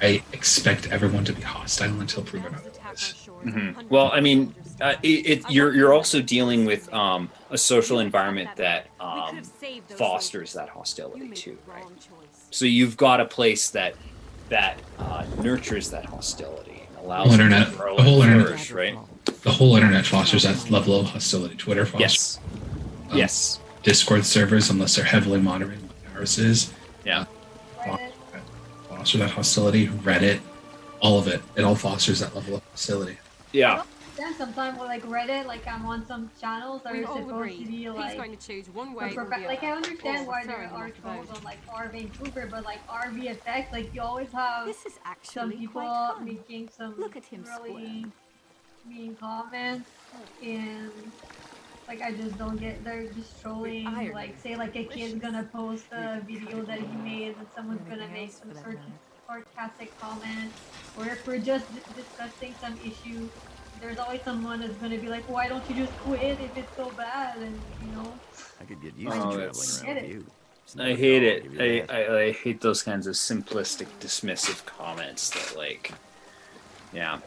[SPEAKER 11] I expect everyone to be hostile until proven otherwise.
[SPEAKER 9] Mm-hmm. Well, I mean, you're also dealing with a social environment that fosters that hostility too, right? So you've got a place that nurtures that hostility. Allows
[SPEAKER 11] the whole internet,
[SPEAKER 9] right?
[SPEAKER 11] The whole internet fosters that level of hostility. Twitter fosters.
[SPEAKER 9] Yes.
[SPEAKER 11] Discord servers, unless they're heavily moderated like ours is.
[SPEAKER 9] Yeah.
[SPEAKER 11] Foster that hostility. Reddit, all of it. It all fosters that level of hostility.
[SPEAKER 9] Yeah.
[SPEAKER 10] understand sometimes with like Reddit, like I'm on some channels that
[SPEAKER 1] We
[SPEAKER 10] are
[SPEAKER 1] all
[SPEAKER 10] supposed
[SPEAKER 1] agreed.
[SPEAKER 10] to be
[SPEAKER 1] He's
[SPEAKER 10] like
[SPEAKER 1] going to choose one
[SPEAKER 10] for
[SPEAKER 1] way or the
[SPEAKER 10] like I
[SPEAKER 1] other.
[SPEAKER 10] understand
[SPEAKER 1] Or
[SPEAKER 10] why there
[SPEAKER 1] throwing him
[SPEAKER 10] are
[SPEAKER 1] off the
[SPEAKER 10] trolls
[SPEAKER 1] boat.
[SPEAKER 10] on like R Vancouver, but like R VFX, like you always have
[SPEAKER 1] This is
[SPEAKER 10] some
[SPEAKER 1] actually
[SPEAKER 10] people
[SPEAKER 1] quite fun.
[SPEAKER 10] making some
[SPEAKER 1] Look at him
[SPEAKER 10] really mean comments, and like I just don't get. They're just trolling.
[SPEAKER 1] irony.
[SPEAKER 10] Like say like a kid's gonna post a video that he made, and someone's gonna make some sarcastic comment, or if we're just discussing some issue, there's always someone that's gonna be like, "Why don't you just quit if it's so bad?" And you know.
[SPEAKER 8] I could get used
[SPEAKER 9] Oh,
[SPEAKER 8] to
[SPEAKER 9] that's-
[SPEAKER 8] traveling around with you.
[SPEAKER 9] I hate it. I hate those kinds of simplistic, dismissive comments that, like, yeah.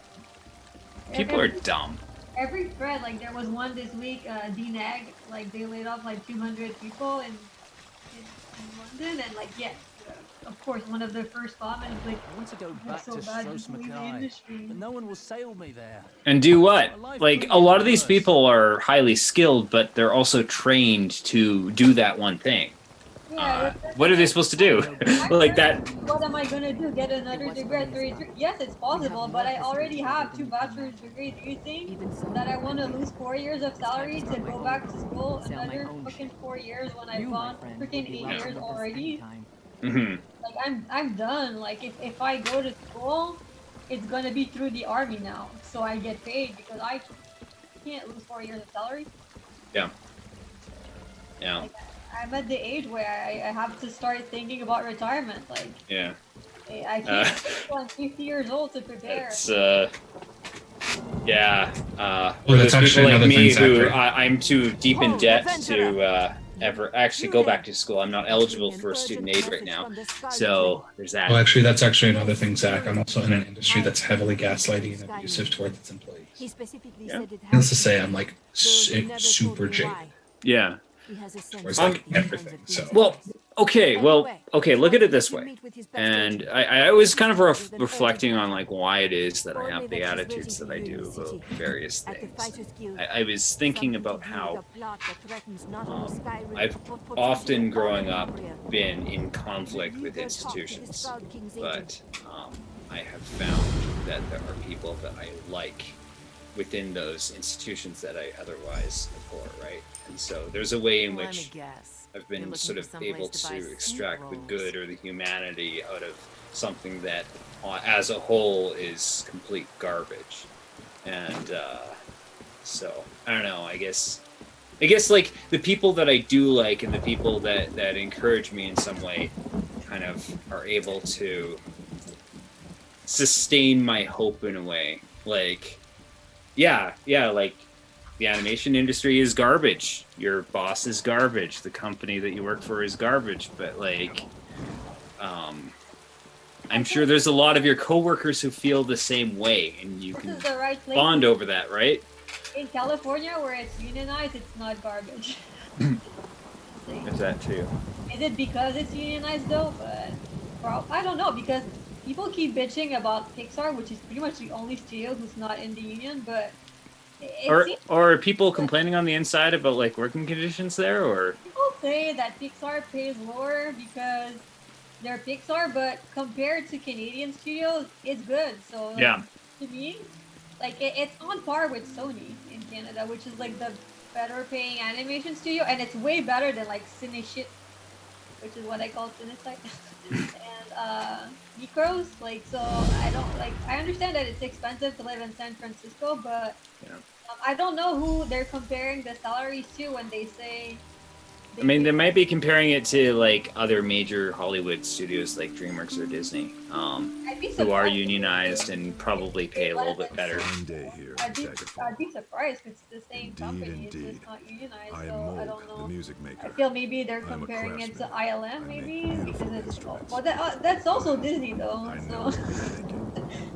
[SPEAKER 9] People are dumb.
[SPEAKER 10] Every thread, like there was one this week, DNAG, like they laid off like 200 people in London, and like yes, of course, one of their first comments like,
[SPEAKER 13] I want to go
[SPEAKER 10] "That's
[SPEAKER 13] back
[SPEAKER 10] so
[SPEAKER 13] to
[SPEAKER 10] bad,
[SPEAKER 13] Stros
[SPEAKER 10] just leave the
[SPEAKER 13] Mackay,
[SPEAKER 10] industry."
[SPEAKER 13] but no one will sail me there.
[SPEAKER 9] And do what? Like, a lot of these people are highly skilled, but they're also trained to do that one thing. What are they supposed to do? Like that.
[SPEAKER 10] What am I gonna do? Get another degree at 33? Yes, it's possible, but I already have 2 bachelor's degrees. Do you think that I want to lose 4 years of salary to go back to school another fucking 4 years when I've gone freaking 8 years already?
[SPEAKER 9] Mm-hmm.
[SPEAKER 10] Like I'm done. Like if I go to school, it's gonna be through the army now, so I get paid because I can't lose 4 years of salary.
[SPEAKER 9] Yeah. Yeah.
[SPEAKER 10] Like, I'm at the age where I have to start thinking about retirement. Like,
[SPEAKER 9] Yeah.
[SPEAKER 10] I can't wait till I'm 50 years old to prepare.
[SPEAKER 9] It's yeah.
[SPEAKER 11] Well,
[SPEAKER 9] For
[SPEAKER 11] that's
[SPEAKER 9] those people
[SPEAKER 11] actually
[SPEAKER 9] like
[SPEAKER 11] another
[SPEAKER 9] me
[SPEAKER 11] thing,
[SPEAKER 9] who
[SPEAKER 11] Zachary.
[SPEAKER 9] I'm too deep in debt to ever actually go back to school. I'm not eligible for student aid right now, so there's that.
[SPEAKER 11] Well, actually, that's actually another thing, Zach. I'm also in an industry that's heavily gaslighting and abusive towards its employees.
[SPEAKER 1] He specifically
[SPEAKER 11] Yeah.
[SPEAKER 1] said it
[SPEAKER 11] Needless to
[SPEAKER 1] has
[SPEAKER 11] say,
[SPEAKER 1] to
[SPEAKER 11] I'm
[SPEAKER 1] be.
[SPEAKER 11] like
[SPEAKER 1] Those who never
[SPEAKER 11] super
[SPEAKER 1] told me
[SPEAKER 11] jaded
[SPEAKER 1] why.
[SPEAKER 9] Yeah.
[SPEAKER 1] He has a sense
[SPEAKER 11] towards
[SPEAKER 1] of
[SPEAKER 11] like
[SPEAKER 1] the
[SPEAKER 11] everything. So
[SPEAKER 9] Well, okay, look at it this way. And I was kind of reflecting on like why it is that I have the attitudes that I do about various things. I was thinking about how I've often growing up been in conflict with institutions, but I have found that there are people that I like within those institutions that I otherwise abhor, right? And so there's a way in which I've been sort of able to extract the good or the humanity out of something that as a whole is complete garbage. And so I don't know, I guess like the people that I do like and the people that encourage me in some way kind of are able to sustain my hope in a way. Like yeah, like the animation industry is garbage. Your boss is garbage. The company that you work for is garbage. But like, I'm sure there's a lot of your coworkers who feel the same way, and you can
[SPEAKER 10] the right place.
[SPEAKER 9] bond over that, right?
[SPEAKER 10] In California, where it's unionized, it's not garbage.
[SPEAKER 9] Is that too?
[SPEAKER 10] Is it because it's unionized though? But I don't know, because people keep bitching about Pixar, which is pretty much the only studio who's not in the union, but
[SPEAKER 9] Or are people complaining on the inside about like working conditions there, or
[SPEAKER 10] people say that Pixar pays lower because they're Pixar, but compared to Canadian studios, it's good. So like,
[SPEAKER 9] yeah,
[SPEAKER 10] to me, like it's on par with Sony in Canada, which is like the better paying animation studio, and it's way better than like Cine Shit, which is what I call Cinesite. And Micros, like, so I understand that it's expensive to live in San Francisco, but I don't know who they're comparing the salaries to when they say.
[SPEAKER 9] I mean, they might be comparing it to like other major Hollywood studios like DreamWorks or Disney, who are unionized and probably pay a little bit better.
[SPEAKER 10] I'd be surprised if it's the same company, it's just not unionized, so I don't know. I feel maybe they're comparing it to ILM, maybe, because it's, well, that's also Disney though, so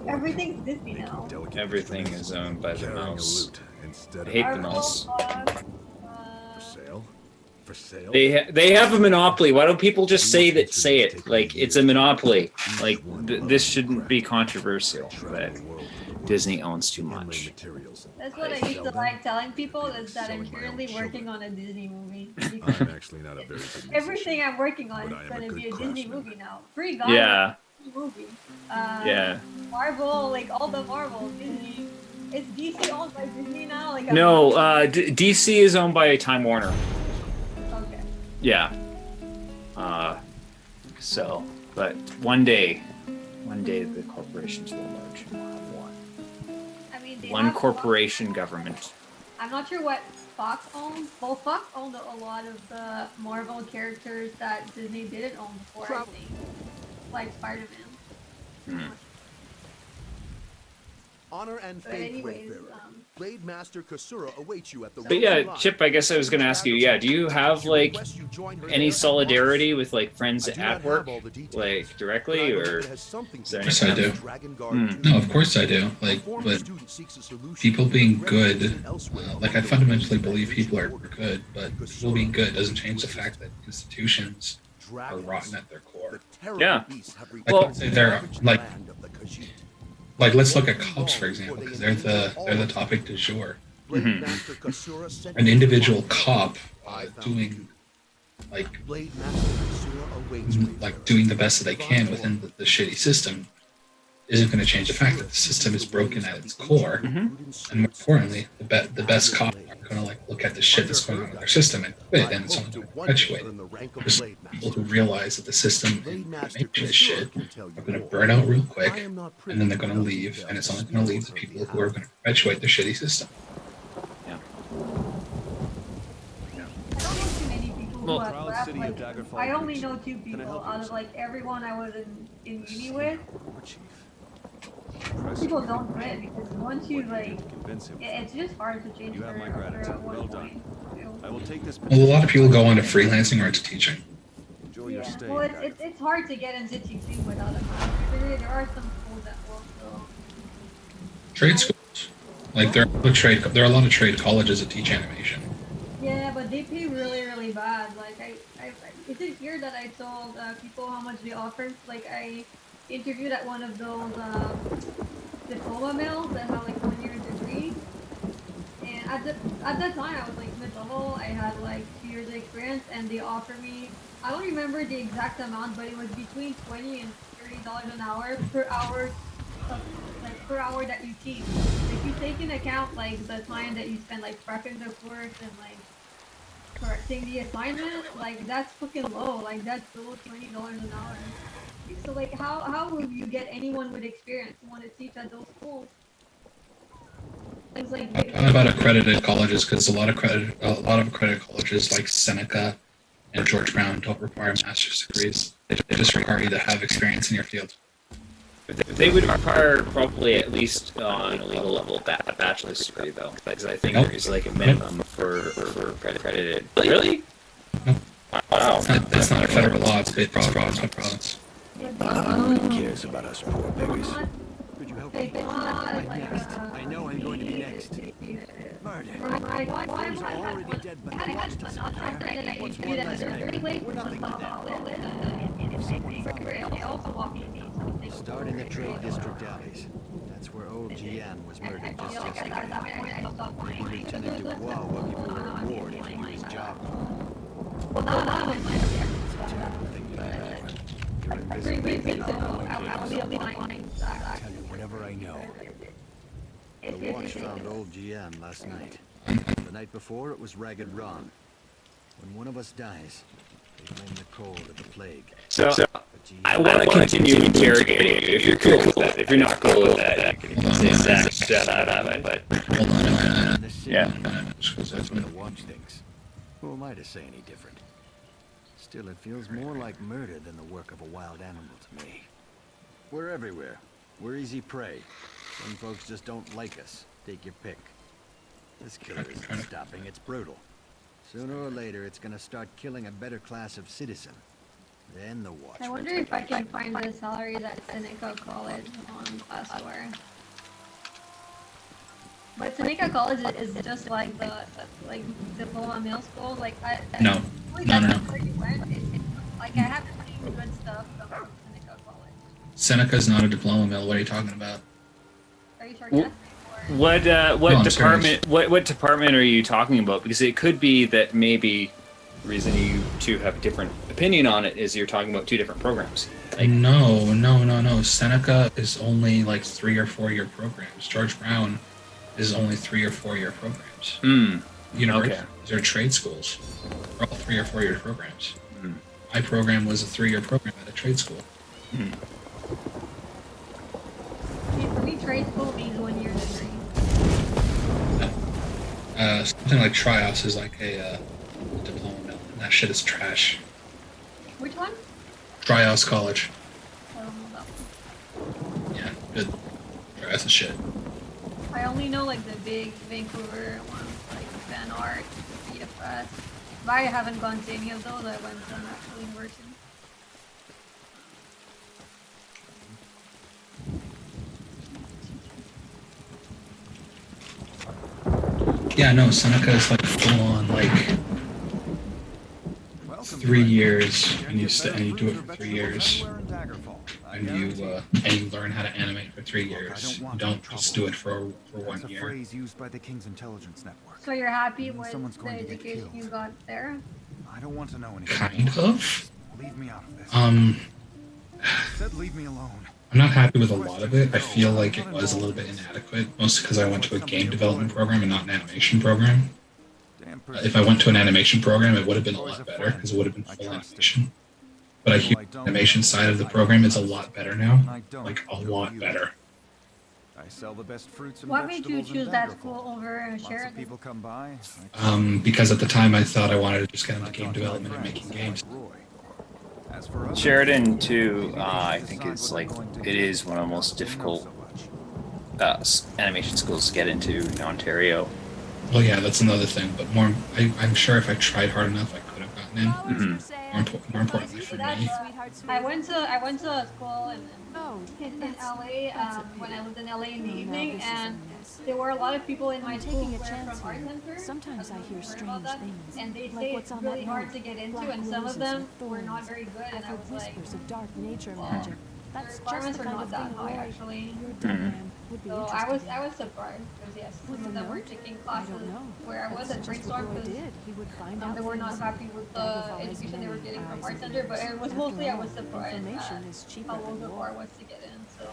[SPEAKER 10] everything's Disney now.
[SPEAKER 9] Everything is owned by the mouse. I hate the mouse.
[SPEAKER 4] For sale?
[SPEAKER 9] They have a monopoly. Why don't people just say it? Like, it's a monopoly. Like, this shouldn't be controversial, but Disney owns too much.
[SPEAKER 10] That's what I used to like telling people, is that I'm currently working on a Disney movie.
[SPEAKER 4] I'm actually not a very good
[SPEAKER 10] Everything I'm working on is going to be a Disney movie now. Free God,
[SPEAKER 9] Yeah.
[SPEAKER 10] movie.
[SPEAKER 9] Yeah.
[SPEAKER 10] Marvel, like all the Marvel, Disney. Is DC owned by Disney now? Like,
[SPEAKER 9] No, DC is owned by Time Warner.
[SPEAKER 10] Okay.
[SPEAKER 9] Yeah. So, but one day the corporations will merge and we'll have one.
[SPEAKER 10] I mean, they
[SPEAKER 9] One
[SPEAKER 10] have
[SPEAKER 9] corporation government.
[SPEAKER 10] I'm not sure what Fox owns. Well, Fox owned a lot of the Marvel characters that Disney didn't own before, I think. Like Spider-Man.
[SPEAKER 13] Honor and
[SPEAKER 10] But
[SPEAKER 13] faith,
[SPEAKER 10] anyways,
[SPEAKER 13] Wayfarer. Blade Master Kasura awaits you at the.
[SPEAKER 9] But yeah, Chip, I guess I was gonna ask you, yeah, do you have like any solidarity with like friends at work, like directly, or is there
[SPEAKER 11] Of course I do.
[SPEAKER 9] Hmm.
[SPEAKER 11] No, of course I do. Like, but people being good, like I fundamentally believe people are good, but people being good doesn't change the fact that institutions are rotten at their core.
[SPEAKER 9] Yeah.
[SPEAKER 11] Well, they're like let's look at cops for example, because they're the topic du jour. An individual cop doing doing the best that they can within the shitty system isn't going to change the fact that the system is broken at its core. And more importantly, the best cops are going to look at the shit that's going on in their system and quit, and it's only going to perpetuate it. There's people who realize that the system is shit are going to burn out real quick, and then they're going to leave, and it's only going to leave the people who are going to perpetuate the shitty system.
[SPEAKER 10] Who have left, like, I only know 2 people out of like everyone I was in uni with. People don't quit because once you like, it's just hard to change for one point.
[SPEAKER 11] Well, a lot of people go on to freelancing or to teaching.
[SPEAKER 10] Yeah. Well, it's hard to get into teaching without a master. There are some schools that will still.
[SPEAKER 11] Trade schools, like there are a lot of trade colleges that teach animation.
[SPEAKER 10] Yeah, but they pay really, really bad. Like, is it here that I told people how much they offer? Like, I interviewed at one of those diploma mills that have like 1-year degree. And at that time, I was like mid-level. I had like 2 years of experience, and they offered me, I don't remember the exact amount, but it was between $20 and $30 an hour per hour, per hour that you teach. If you take into account like the time that you spend like prepping the course and like correcting the assignment, like that's fucking low. Like that's below $20 an hour. So like how will you get anyone with experience to want to teach at those schools? It's like
[SPEAKER 11] What about accredited colleges? Because a lot of accredited colleges like Seneca and George Brown don't require master's degrees. They just require you to have experience in your field.
[SPEAKER 9] They would require probably at least on a level a bachelor's degree though, because I think there's like a minimum for accredited. Really? Wow.
[SPEAKER 11] That's not a federal law. It's state province by province.
[SPEAKER 13] Who cares about us poor beggars? Could you help me? I know I'm going to be next. Murder. There's already dead, but what's one less man? We're nothing to them. If someone found me. Start in the trade district alleys. That's where old Jian was murdered just yesterday. Lieutenant Dubois will give you a reward if you do his job. It's a terrible thing to happen. You're invisible. I'll tell you whatever I know. The watch found old Jian last night. The night before, it was Ragged Ron. When one of us dies, they blame the cold of the plague.
[SPEAKER 9] So I want to continue interrogating you if you're cool with that. If you're not cool with that, you can say shut out of it. But yeah.
[SPEAKER 13] That's where the watch thinks. Who am I to say any different? Still, it feels more like murder than the work of a wild animal to me. We're everywhere. We're easy prey. Some folks just don't like us. Take your pick. This killer isn't stopping. It's brutal. Sooner or later, it's gonna start killing a better class of citizen. Then the watch.
[SPEAKER 10] I wonder if I can find the salaries at Seneca College on Glassdoor. But Seneca College is just like the diploma middle school. Like
[SPEAKER 11] No.
[SPEAKER 10] Like I haven't seen good stuff from Seneca College.
[SPEAKER 11] Seneca's not a diploma mill. What are you talking about?
[SPEAKER 10] Are you sure?
[SPEAKER 9] What department? What department are you talking about? Because it could be that maybe the reason you two have a different opinion on it is you're talking about 2 different programs. Like,
[SPEAKER 11] No. Seneca is only like 3 or 4 year programs. George Brown is only 3 or 4 year programs.
[SPEAKER 9] Mm.
[SPEAKER 11] Universities are trade schools. They're all 3 or 4 year programs. My program was a 3-year program at a trade school.
[SPEAKER 10] See, for me, trade school means 1 year degree.
[SPEAKER 11] Something like Trios is like a diploma mill, and that shit is trash.
[SPEAKER 10] Which one?
[SPEAKER 11] Trios College.
[SPEAKER 10] I don't know that one.
[SPEAKER 11] Yeah, good. Trios is shit.
[SPEAKER 10] I only know like the big Vancouver ones, like Van Art, BFS. But I haven't gone to any of those. I went to an actual university.
[SPEAKER 11] Yeah, no, Seneca is like full on like 3 years, and you do it for 3 years, and you learn how to animate for 3 years. You don't just do it for 1 year.
[SPEAKER 10] So you're happy with the education you got there?
[SPEAKER 4] I don't want to know anything.
[SPEAKER 11] Kind of.
[SPEAKER 4] Leave me out of this. Said leave me alone.
[SPEAKER 11] I'm not happy with a lot of it. I feel like it was a little bit inadequate, mostly because I went to a game development program and not an animation program. If I went to an animation program, it would have been a lot better, because it would have been full animation. But I hear the animation side of the program is a lot better now. Like, a lot better.
[SPEAKER 4] I sell the best fruits and
[SPEAKER 10] What made you
[SPEAKER 4] vegetables in
[SPEAKER 10] choose that
[SPEAKER 4] Daggerfall.
[SPEAKER 10] school over
[SPEAKER 4] Lots of
[SPEAKER 10] Sheridan?
[SPEAKER 4] people come by.
[SPEAKER 11] Because at the time I thought I wanted to just get into game development and making games.
[SPEAKER 9] Sheridan too, I think is like it is one of the most difficult animation schools to get into in Ontario.
[SPEAKER 11] Well, yeah, that's another thing. But I'm sure if I tried hard enough, I could have gotten in. More importantly for me.
[SPEAKER 10] I went to a school in LA when I lived in LA in the evening, and there were a lot of people in my school who were from art center.
[SPEAKER 1] Sometimes I hear strange things.
[SPEAKER 10] And they
[SPEAKER 1] Like
[SPEAKER 10] say
[SPEAKER 1] what's
[SPEAKER 10] it's
[SPEAKER 1] on
[SPEAKER 10] really
[SPEAKER 1] that
[SPEAKER 10] hard
[SPEAKER 1] note.
[SPEAKER 10] to get into,
[SPEAKER 1] Black
[SPEAKER 10] and some of
[SPEAKER 1] roses
[SPEAKER 10] them
[SPEAKER 1] and
[SPEAKER 10] were not
[SPEAKER 1] thorns.
[SPEAKER 10] very good. And I
[SPEAKER 1] I've
[SPEAKER 10] was
[SPEAKER 1] heard
[SPEAKER 10] like,
[SPEAKER 1] whispers of dark nature
[SPEAKER 10] well,
[SPEAKER 1] magic.
[SPEAKER 10] the
[SPEAKER 1] That's just
[SPEAKER 10] requirements
[SPEAKER 1] the
[SPEAKER 10] are
[SPEAKER 1] kind
[SPEAKER 10] not
[SPEAKER 1] of
[SPEAKER 10] that
[SPEAKER 1] thing
[SPEAKER 10] high,
[SPEAKER 1] a
[SPEAKER 10] actually.
[SPEAKER 1] Your dead man would be
[SPEAKER 10] So
[SPEAKER 1] interested
[SPEAKER 10] I was surprised because yes, some of them were taking classes where I was at
[SPEAKER 1] That's just what
[SPEAKER 10] Brainstorm
[SPEAKER 1] Roy
[SPEAKER 10] because
[SPEAKER 1] did. He would find out
[SPEAKER 10] they were not
[SPEAKER 1] things.
[SPEAKER 10] happy with the
[SPEAKER 1] Daggerfall has
[SPEAKER 10] education they were
[SPEAKER 1] many
[SPEAKER 10] getting from
[SPEAKER 1] eyes
[SPEAKER 10] art
[SPEAKER 1] and
[SPEAKER 10] center, but it was
[SPEAKER 1] ears.
[SPEAKER 10] mostly I
[SPEAKER 1] After
[SPEAKER 10] was
[SPEAKER 1] all,
[SPEAKER 10] surprised
[SPEAKER 1] information
[SPEAKER 10] at
[SPEAKER 1] is cheaper
[SPEAKER 10] how low
[SPEAKER 1] than
[SPEAKER 10] the
[SPEAKER 1] war.
[SPEAKER 10] bar was to get in. So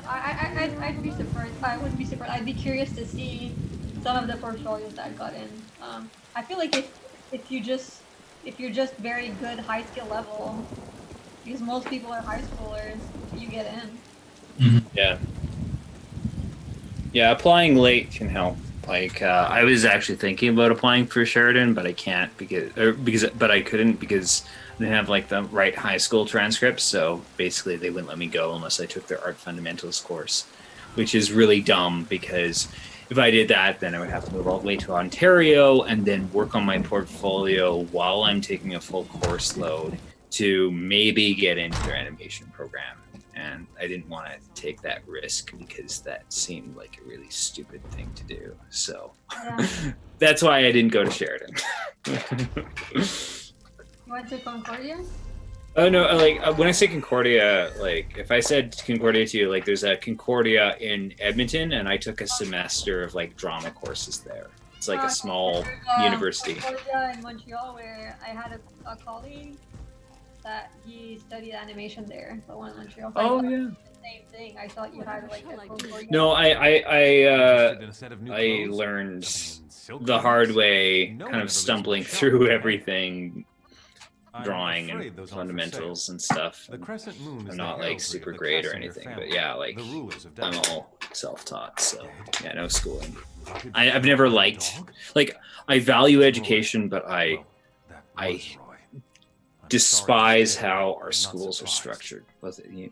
[SPEAKER 10] I'd be surprised. I wouldn't be surprised. I'd be curious to see some of the portfolios that got in. I feel like if you're just very good high skill level, because most people are high schoolers, you get in.
[SPEAKER 9] Yeah. Yeah, applying late can help. Like I was actually thinking about applying for Sheridan, but I can't but I couldn't because I didn't have like the right high school transcripts. So basically, they wouldn't let me go unless I took their art fundamentals course, which is really dumb because if I did that, then I would have to move all the way to Ontario and then work on my portfolio while I'm taking a full course load to maybe get into their animation program. And I didn't want to take that risk because that seemed like a really stupid thing to do. So that's why I didn't go to Sheridan.
[SPEAKER 10] You went to Concordia?
[SPEAKER 9] Oh no! Like when I say Concordia, like if I said Concordia to you, like there's a Concordia in Edmonton, and I took a semester of like drama courses there. It's like a small university.
[SPEAKER 10] Concordia in Montreal, where I had a colleague that he studied animation there, the one in Montreal.
[SPEAKER 9] Oh yeah.
[SPEAKER 10] Same thing. I thought you had like a Concordia.
[SPEAKER 9] No, I learned the hard way, kind of stumbling through everything, drawing and fundamentals and stuff. I'm not like super great or anything, but yeah, like I'm all self-taught, so yeah, no schooling. I've never liked, like, I value education, but I despise how our schools are structured, both in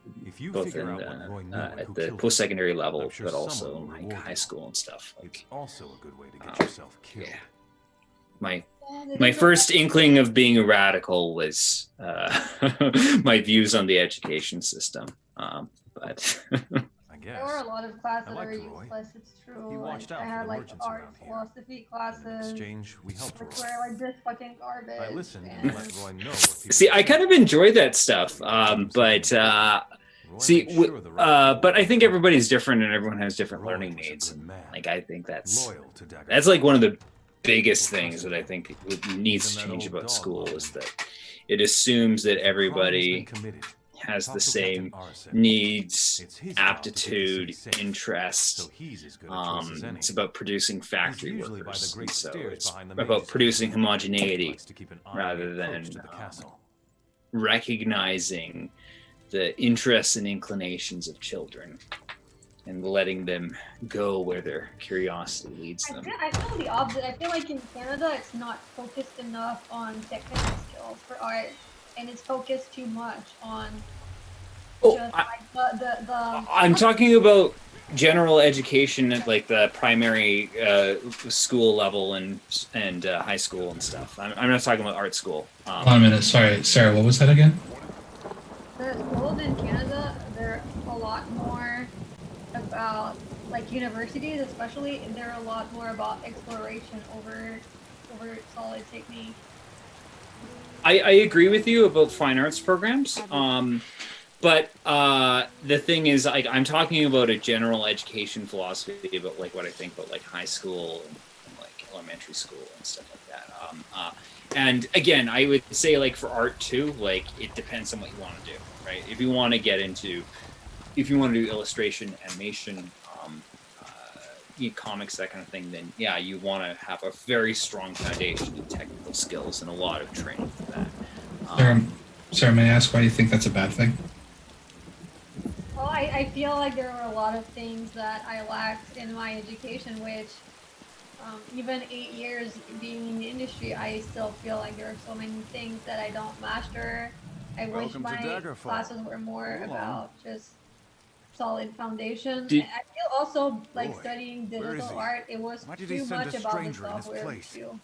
[SPEAKER 9] at the post-secondary level, but also in like high school and stuff. Like,
[SPEAKER 3] Also a good way to get yourself killed.
[SPEAKER 9] Yeah. My first inkling of being a radical was my views on the education system, but
[SPEAKER 10] there were a lot of classes that were useless. It's true. Like, I had like art, philosophy classes, which were like just fucking garbage.
[SPEAKER 3] I listened and let Roy know what people
[SPEAKER 9] see, I kind of enjoy that stuff, but I think everybody's different and everyone has different learning needs. And, like, I think that's like one of the biggest things that I think needs to change about school is that it assumes that everybody has the same needs, aptitude, interest. It's about producing factory workers, and so it's about producing homogeneity rather than recognizing the interests and inclinations of children and letting them go where their curiosity leads them.
[SPEAKER 10] I feel the opposite. I feel like in Canada, it's not focused enough on technical skills for art, and it's focused too much on
[SPEAKER 9] I'm talking about general education at like the primary school level and high school and stuff. I'm not talking about art school.
[SPEAKER 11] Hold on a minute. Sorry, Sarah, what was that again?
[SPEAKER 10] The schools in Canada, they're a lot more about, like universities especially, they're a lot more about exploration over solid technique.
[SPEAKER 9] I agree with you about fine arts programs. But the thing is, like, I'm talking about a general education philosophy about like what I think about like high school and like elementary school and stuff like that. And again, I would say like for art too, like it depends on what you want to do, right? If you want to do illustration, animation, comics, that kind of thing, then yeah, you want to have a very strong foundation in technical skills and a lot of training for that.
[SPEAKER 11] Sarah, may I ask why you think that's a bad thing?
[SPEAKER 10] Well, I feel like there were a lot of things that I lacked in my education, which even 8 years being in the industry, I still feel like there are so many things that I don't master. I wish my classes were more about just solid foundation. I feel also like studying digital art, it was too much about the software too.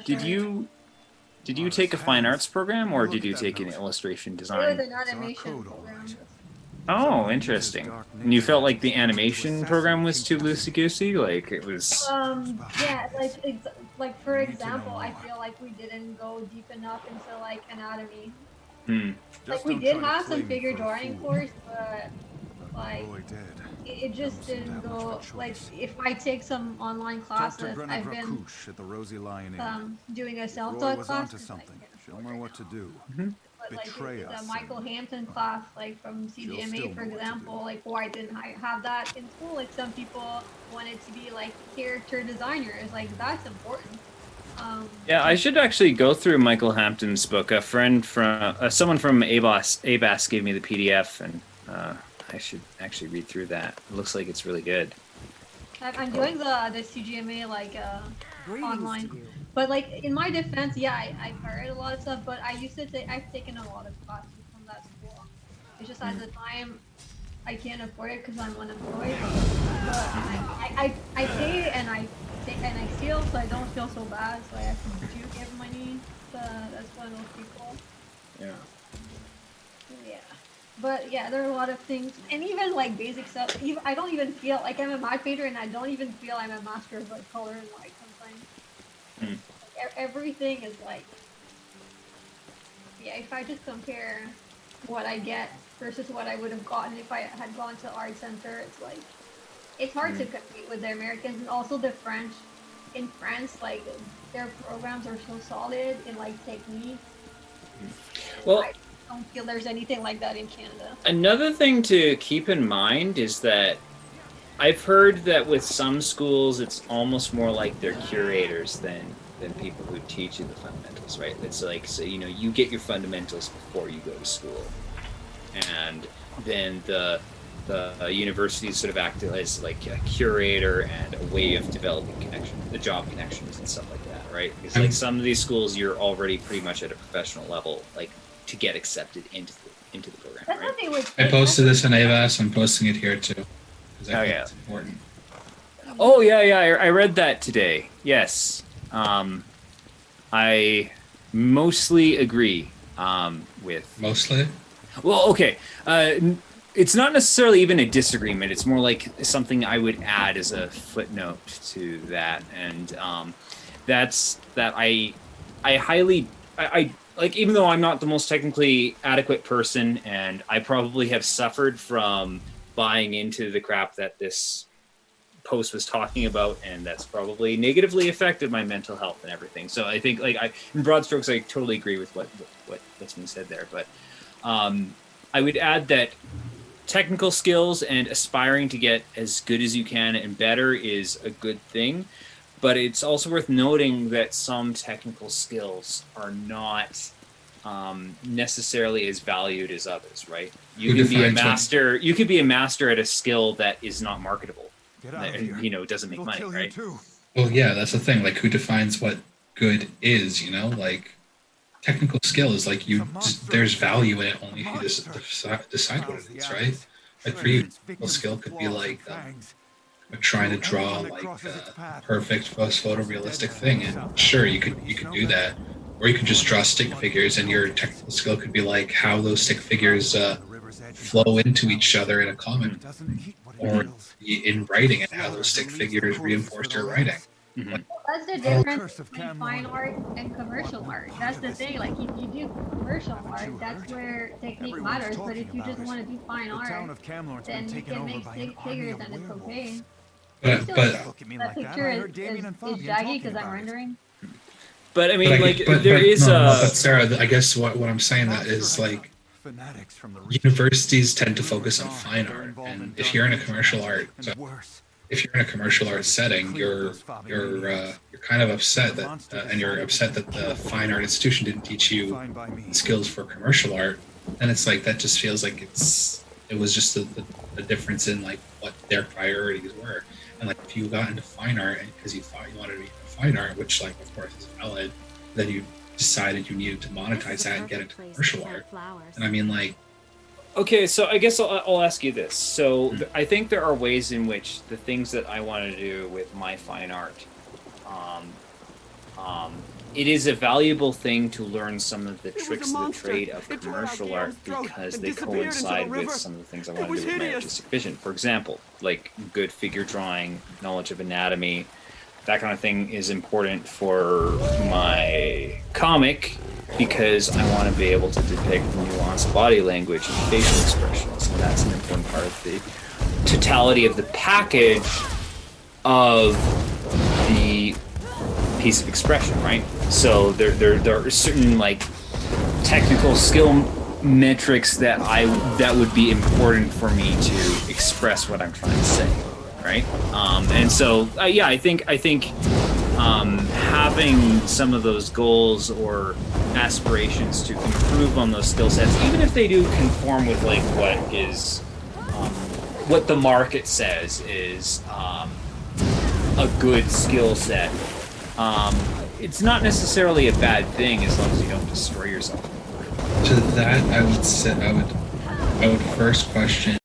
[SPEAKER 9] Did you take a fine arts program or did you take an illustration design?
[SPEAKER 10] It was an animation program.
[SPEAKER 9] Oh, interesting. And you felt like the animation program was too loosey-goosey? Like it was...
[SPEAKER 10] yeah, like for example, I feel like we didn't go deep enough into like anatomy. Like we did have some figure drawing course, but like it just didn't go. Like if I take some online classes, I've been doing a self-taught class.
[SPEAKER 4] Show me what to do.
[SPEAKER 10] But like the Michael Hampton class, like from CGMA, for example, like why didn't I have that in school? Like some people wanted to be like character designers, like that's important.
[SPEAKER 9] Yeah, I should actually go through Michael Hampton's book. A friend from someone from ABAS gave me the PDF, and I should actually read through that. It looks like it's really good.
[SPEAKER 10] I'm doing the CGMA like online, but like in my defense, yeah, I've heard a lot of stuff, but I've taken a lot of classes from that school. It's just at the time I can't afford it because I'm unemployed. But I pay and I steal, so I don't feel so bad. So I actually do give money. That's one of those people.
[SPEAKER 9] Yeah.
[SPEAKER 10] Yeah. But yeah, there are a lot of things, and even like basic stuff. I don't even feel like I'm a matte painter, and I don't even feel I'm a master of like color and light sometimes. Like, everything is like, yeah. If I just compare what I get versus what I would have gotten if I had gone to art center, it's like it's hard to compete with the Americans and also the French. In France, like their programs are so solid in like technique.
[SPEAKER 9] Well,
[SPEAKER 10] I don't feel there's anything like that in Canada.
[SPEAKER 9] Another thing to keep in mind is that I've heard that with some schools, it's almost more like they're curators than people who teach you the fundamentals, right? It's like, so, you know, you get your fundamentals before you go to school. And then the university sort of act as like a curator and a way of developing the job connections and stuff like that, right? Because like some of these schools, you're already pretty much at a professional level, like to get accepted into the program, right?
[SPEAKER 11] I posted this on AVAS. I'm posting it here too.
[SPEAKER 9] Oh yeah,
[SPEAKER 11] it's important.
[SPEAKER 9] Oh yeah, I read that today. Yes, I mostly agree with.
[SPEAKER 11] Mostly.
[SPEAKER 9] Well, okay. It's not necessarily even a disagreement. It's more like something I would add as a footnote to that, and that's that I highly like, even though I'm not the most technically adequate person, and I probably have suffered from buying into the crap that this post was talking about, and that's probably negatively affected my mental health and everything. So I think, like, in broad strokes, I totally agree with what's being said there. But I would add that technical skills and aspiring to get as good as you can and better is a good thing, but it's also worth noting that some technical skills are not necessarily as valued as others, right? You can be a master. You could be a master at a skill that is not marketable, and doesn't make money, right?
[SPEAKER 11] Well, yeah, that's the thing. Like, who defines what good is? Like, technical skill is like there's value in it only if you decide what it is, right? Like for you, technical skill could be like trying to draw like a perfect photorealistic thing, and sure, you could do that. Or you could just draw stick figures, and your technical skill could be like how those stick figures flow into each other in a comic, or in writing, and how those stick figures reinforce your writing.
[SPEAKER 10] That's the difference between fine art and commercial art. That's the thing. Like, if you do commercial art, that's where technique matters. But if you just want to do fine art, then you can make stick figures, and it's okay.
[SPEAKER 11] But
[SPEAKER 10] that picture is jaggy because I'm rendering.
[SPEAKER 9] But I mean,
[SPEAKER 11] but Sarah, I guess what I'm saying that is like universities tend to focus on fine art, and if you're in a commercial art, setting, you're kind of upset that, and you're upset that the fine art institution didn't teach you skills for commercial art, and it's like that just feels like it was just a difference in like what their priorities were, and like if you got into fine art because you thought you wanted to be fine art, which like of course is valid, then you decided you needed to monetize that and get into commercial art. And I mean, like,
[SPEAKER 9] okay, so I guess I'll ask you this. So I think there are ways in which the things that I want to do with my fine art, it is a valuable thing to learn some of the tricks of the trade of commercial art because they coincide with some of the things I want to do with my artistic vision. For example, like good figure drawing, knowledge of anatomy, that kind of thing is important for my comic because I want to be able to depict nuanced body language and facial expressions. And that's an important part of the totality of the package of the piece of expression, right? So there are certain like technical skill metrics that would be important for me to express what I'm trying to say. Right, and so yeah, I think having some of those goals or aspirations to improve on those skill sets, even if they do conform with like what the market says is a good skill set, it's not necessarily a bad thing as long as you don't destroy yourself.
[SPEAKER 11] To that, I would first question